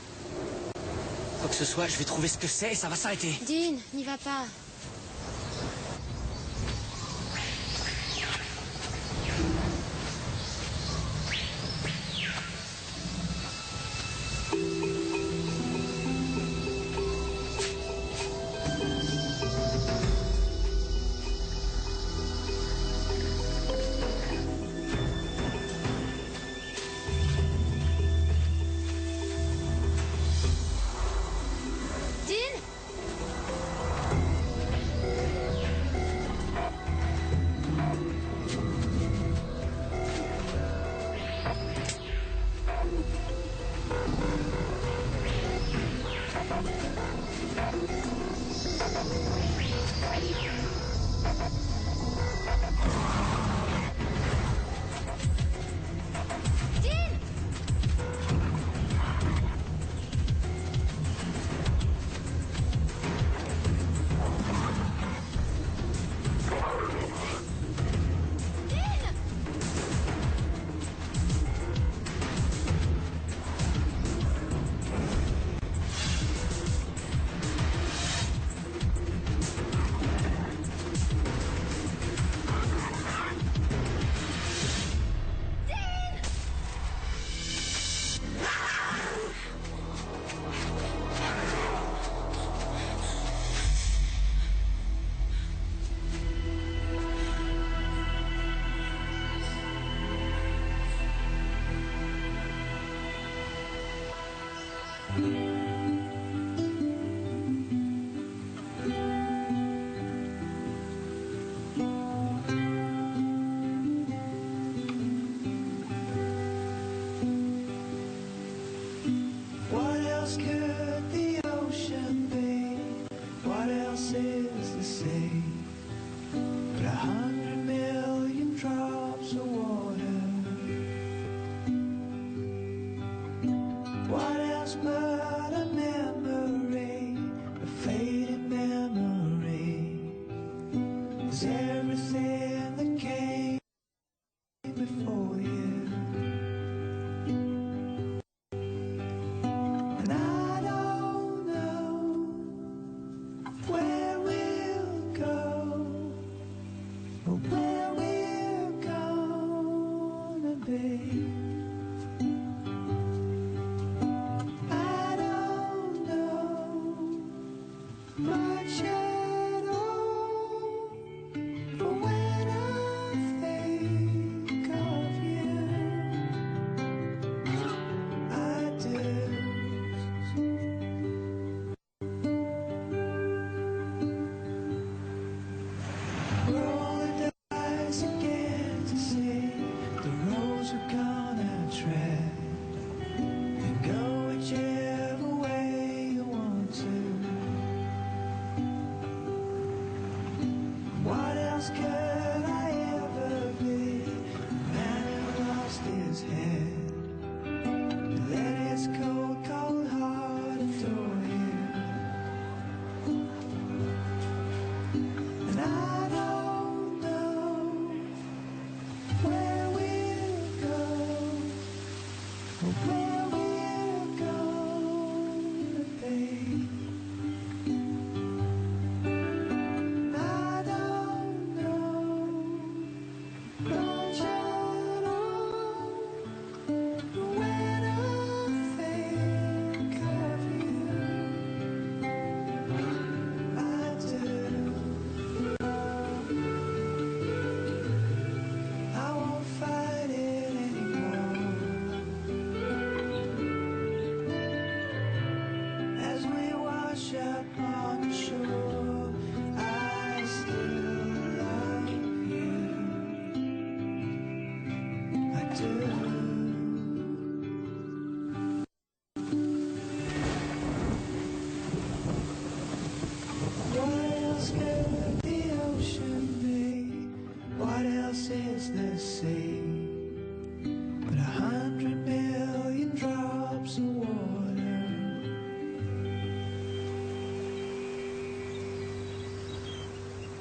Quoi que ce soit, je vais trouver ce que c'est et ça va s'arrêter. Dean, n'y va pas.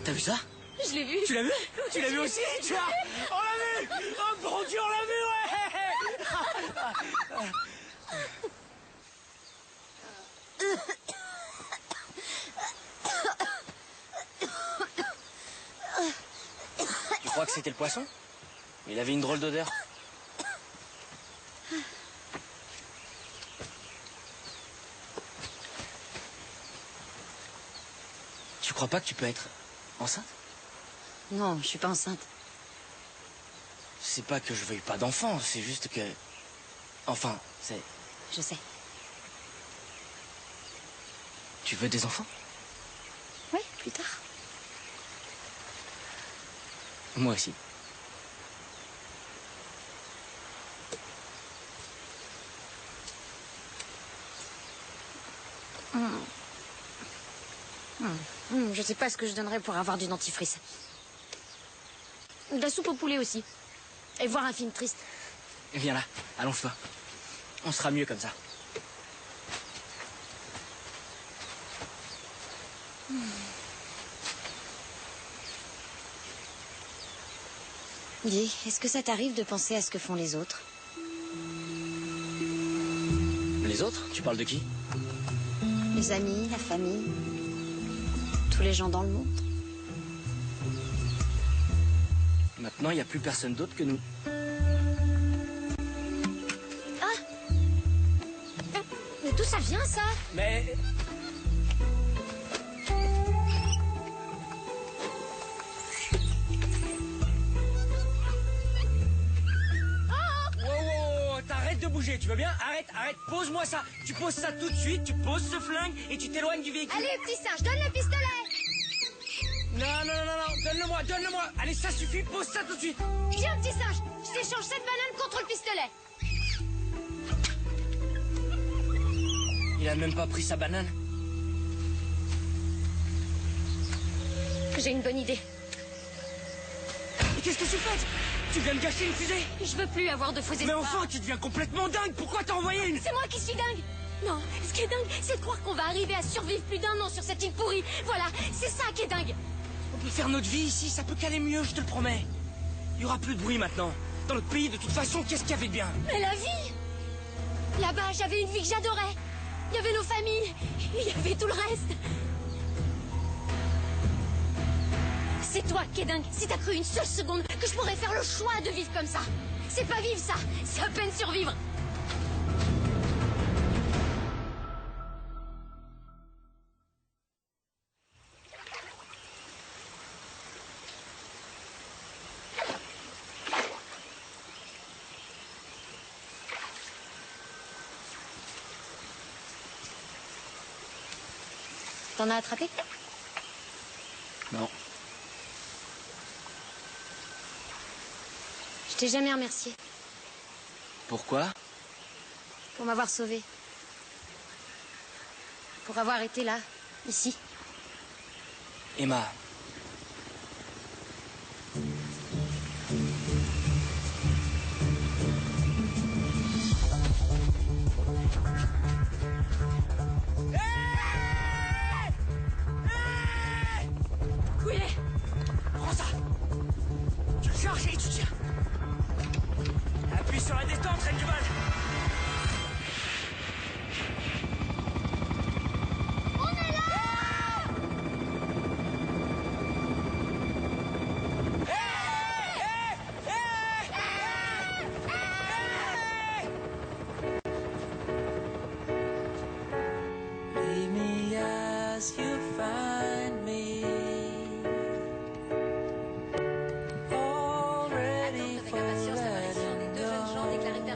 T'as vu ça? Je l'ai vu. Tu l'as vu? Tu l'as vu aussi? Je Tu vois? On l'a vu! Oh bon Dieu, on l'a vu, ouais! Tu crois que c'était le poisson? Il avait une drôle d'odeur. Tu crois pas que tu peux être enceinte? Non, je suis pas enceinte. C'est pas que je veuille pas d'enfant, c'est juste que... Enfin, c'est... Je sais. Tu veux des enfants? Oui, plus tard. Moi aussi. Je sais pas ce que je donnerais pour avoir du dentifrice. De la soupe au poulet aussi. Et voir un film triste. Viens là, allonge-toi. On sera mieux comme ça. Dis, est-ce que ça t'arrive de penser à ce que font les autres? Les autres? Tu parles de qui? Les amis, la famille, tous les gens dans le monde. Maintenant, il n'y a plus personne d'autre que nous. Ah! Mais d'où ça vient, ça? Mais... T'arrêtes de bouger, tu veux bien? Arrête, pose-moi ça. Tu poses ça tout de suite, tu poses ce flingue et tu t'éloignes du véhicule. Allez, petit singe, donne le pistolet! Non, donne-le-moi. Allez, ça suffit, pose ça tout de suite. Tiens, petit singe, je t'échange cette banane contre le pistolet. Il a même pas pris sa banane. J'ai une bonne idée. Et qu'est-ce que tu fais? Tu viens de gâcher une fusée? Je veux plus avoir de faux espoirs. Mais enfin, tu deviens complètement dingue. Pourquoi t'as envoyé une? C'est moi qui suis dingue. Non, ce qui est dingue, c'est de croire qu'on va arriver à survivre plus d'1 an sur cette île pourrie. Voilà, c'est ça qui est dingue. On peut faire notre vie ici, ça peut qu'aller mieux, je te le promets. Il y aura plus de bruit maintenant. Dans notre pays, de toute façon, qu'est-ce qu'il y avait de bien? Mais la vie! Là-bas, j'avais une vie que j'adorais. Il y avait nos familles, il y avait tout le reste. C'est toi qui es dingue, si t'as cru une seule seconde que je pourrais faire le choix de vivre comme ça. C'est pas vivre ça, c'est à peine survivre. T'en as attrapé? Non. Je t'ai jamais remercié. Pourquoi? Pour m'avoir sauvé. Pour avoir été là, ici. Emma. Où il est? Prends ça. Tu le charges et tu tires. Appuie sur la détente, Reine du Val. On est là! Leave me as you find me.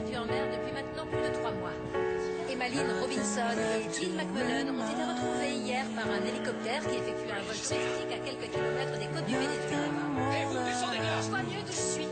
Already en mer depuis maintenant plus de 3 mois. Emmaline Robinson et Jill McMullen ont été retrouvés hier par un hélicoptère qui effectuait un vol touristique à quelques kilomètres des côtes du Venezuela. Et vous descendez là! Je vois mieux d'où je suis.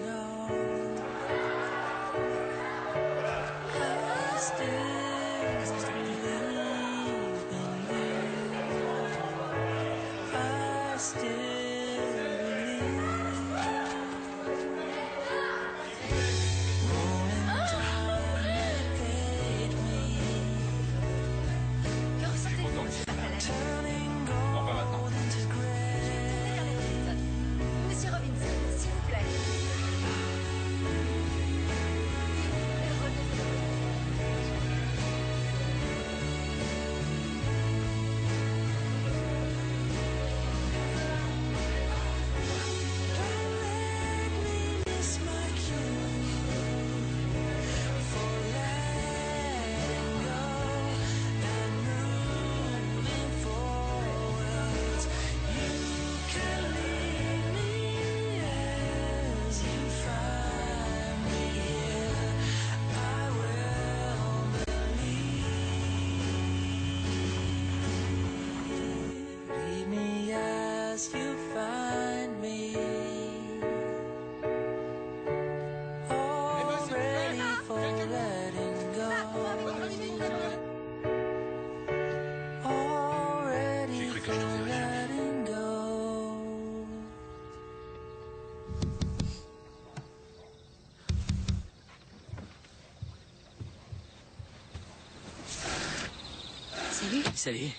Salut.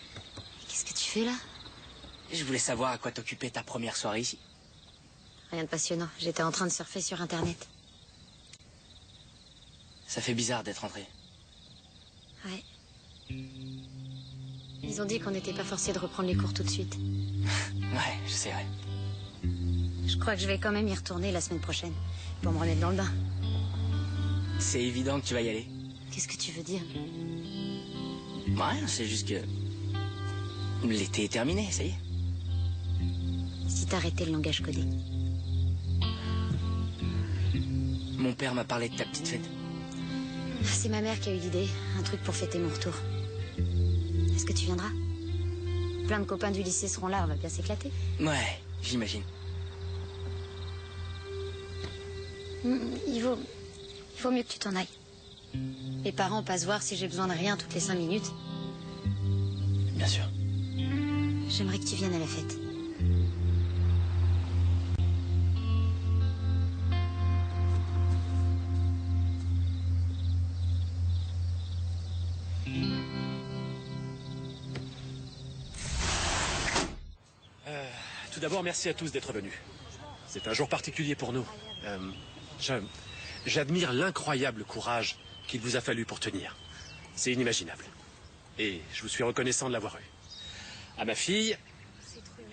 Qu'est-ce que tu fais là? Je voulais savoir à quoi t'occupais ta première soirée ici. Rien de passionnant. J'étais en train de surfer sur Internet. Ça fait bizarre d'être entré. Ouais. Ils ont dit qu'on n'était pas forcé de reprendre les cours tout de suite. Ouais, je sais, ouais. Je crois que je vais quand même y retourner la semaine prochaine. Pour me remettre dans le bain. C'est évident que tu vas y aller. Qu'est-ce que tu veux dire? Ouais, c'est juste que... l'été est terminé, ça y est. Si t'arrêtais le langage codé. Mon père m'a parlé de ta petite fête. C'est ma mère qui a eu l'idée. Un truc pour fêter mon retour. Est-ce que tu viendras? Plein de copains du lycée seront là, on va bien s'éclater. Ouais, j'imagine. Il vaut mieux que tu t'en ailles. Les parents passent voir si j'ai besoin de rien toutes les 5 minutes. Bien sûr. J'aimerais que tu viennes à la fête. Tout d'abord, merci à tous d'être venus. C'est un jour particulier pour nous. J'admire l'incroyable courage qu'il vous a fallu pour tenir. C'est inimaginable. Et je vous suis reconnaissant de l'avoir eu. À ma fille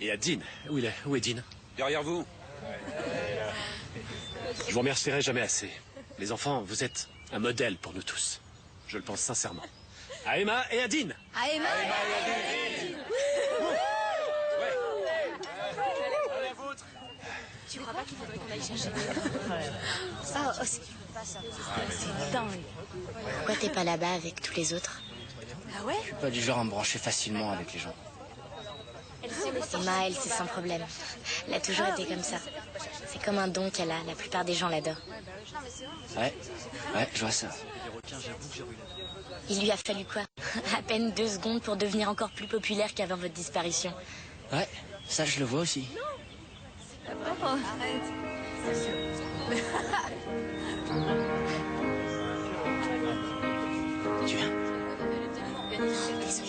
et à Dean. Où est Dean? Derrière vous. Je vous remercierai jamais assez. Les enfants, vous êtes un modèle pour nous tous. Je le pense sincèrement. À Emma et à Dean. À Emma et à Dean. Tu crois pas qu'il faudrait qu'on aille chercher? C'est dingue. Pourquoi t'es pas là-bas avec tous les autres? Ah ouais? Je suis pas du genre à me brancher facilement avec les gens. Emma, elle, c'est sans problème. Elle a toujours été comme ça. C'est comme un don qu'elle a. La plupart des gens l'adorent. Ouais, je vois ça. Il lui a fallu quoi? À peine 2 secondes pour devenir encore plus populaire qu'avant votre disparition. Ouais, ça je le vois aussi. Arrête. Tu viens? Désolée.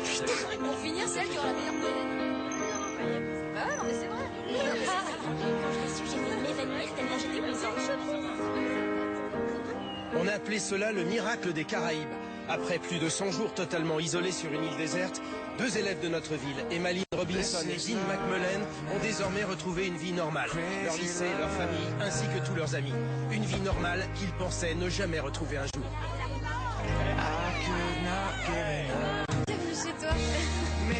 Putain, pour finir, c'est elle qui aura la meilleure moyenne. Bah ouais, non mais c'est vrai. Quand je l'ai su, j'ai failli m'évanouir tellement j'étais contente. On a appelé cela le miracle des Caraïbes. Après plus de 100 jours totalement isolés sur une île déserte, 2 élèves de notre ville, Emmaline Robinson et Dean McMullen, ont désormais retrouvé une vie normale. Leur lycée, leur famille, ainsi que tous leurs amis. Une vie normale qu'ils pensaient ne jamais retrouver un jour. T'es venu chez toi. Mais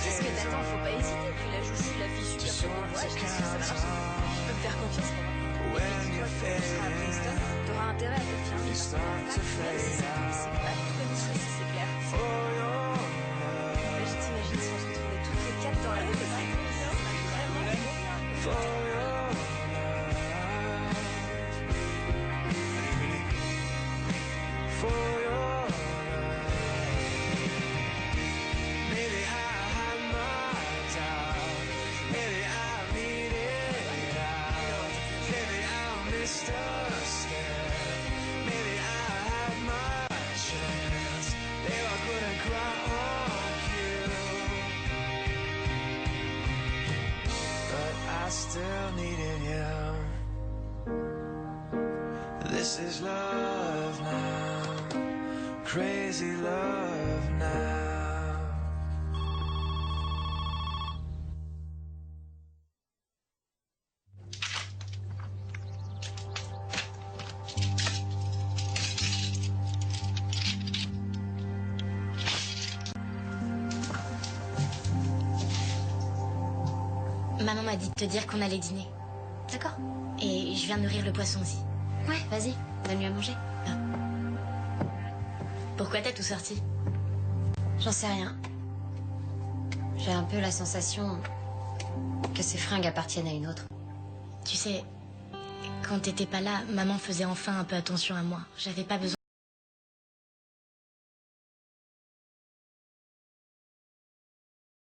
qu'est-ce que t'attends? Faut pas hésiter. Puis là, je suis la fille super commode. Ouais, je pense que ça marche. Tu peux me faire confiance pour moi. Et puis toi, tu seras à Princeton. T'auras intérêt à te fier. Même si c'est pas du tout comme ici, si c'est clair. Là, je t'imagine si on se retrouvait toutes les 4 dans la même salle. Still needed you. This is love now, crazy love now. Maman m'a dit de te dire qu'on allait dîner. D'accord. Et je viens nourrir le poisson aussi. Ouais, vas-y, donne-lui à manger. Ah. Pourquoi t'as tout sorti? J'en sais rien. J'ai un peu la sensation que ces fringues appartiennent à une autre. Tu sais, quand t'étais pas là, maman faisait enfin un peu attention à moi. J'avais pas besoin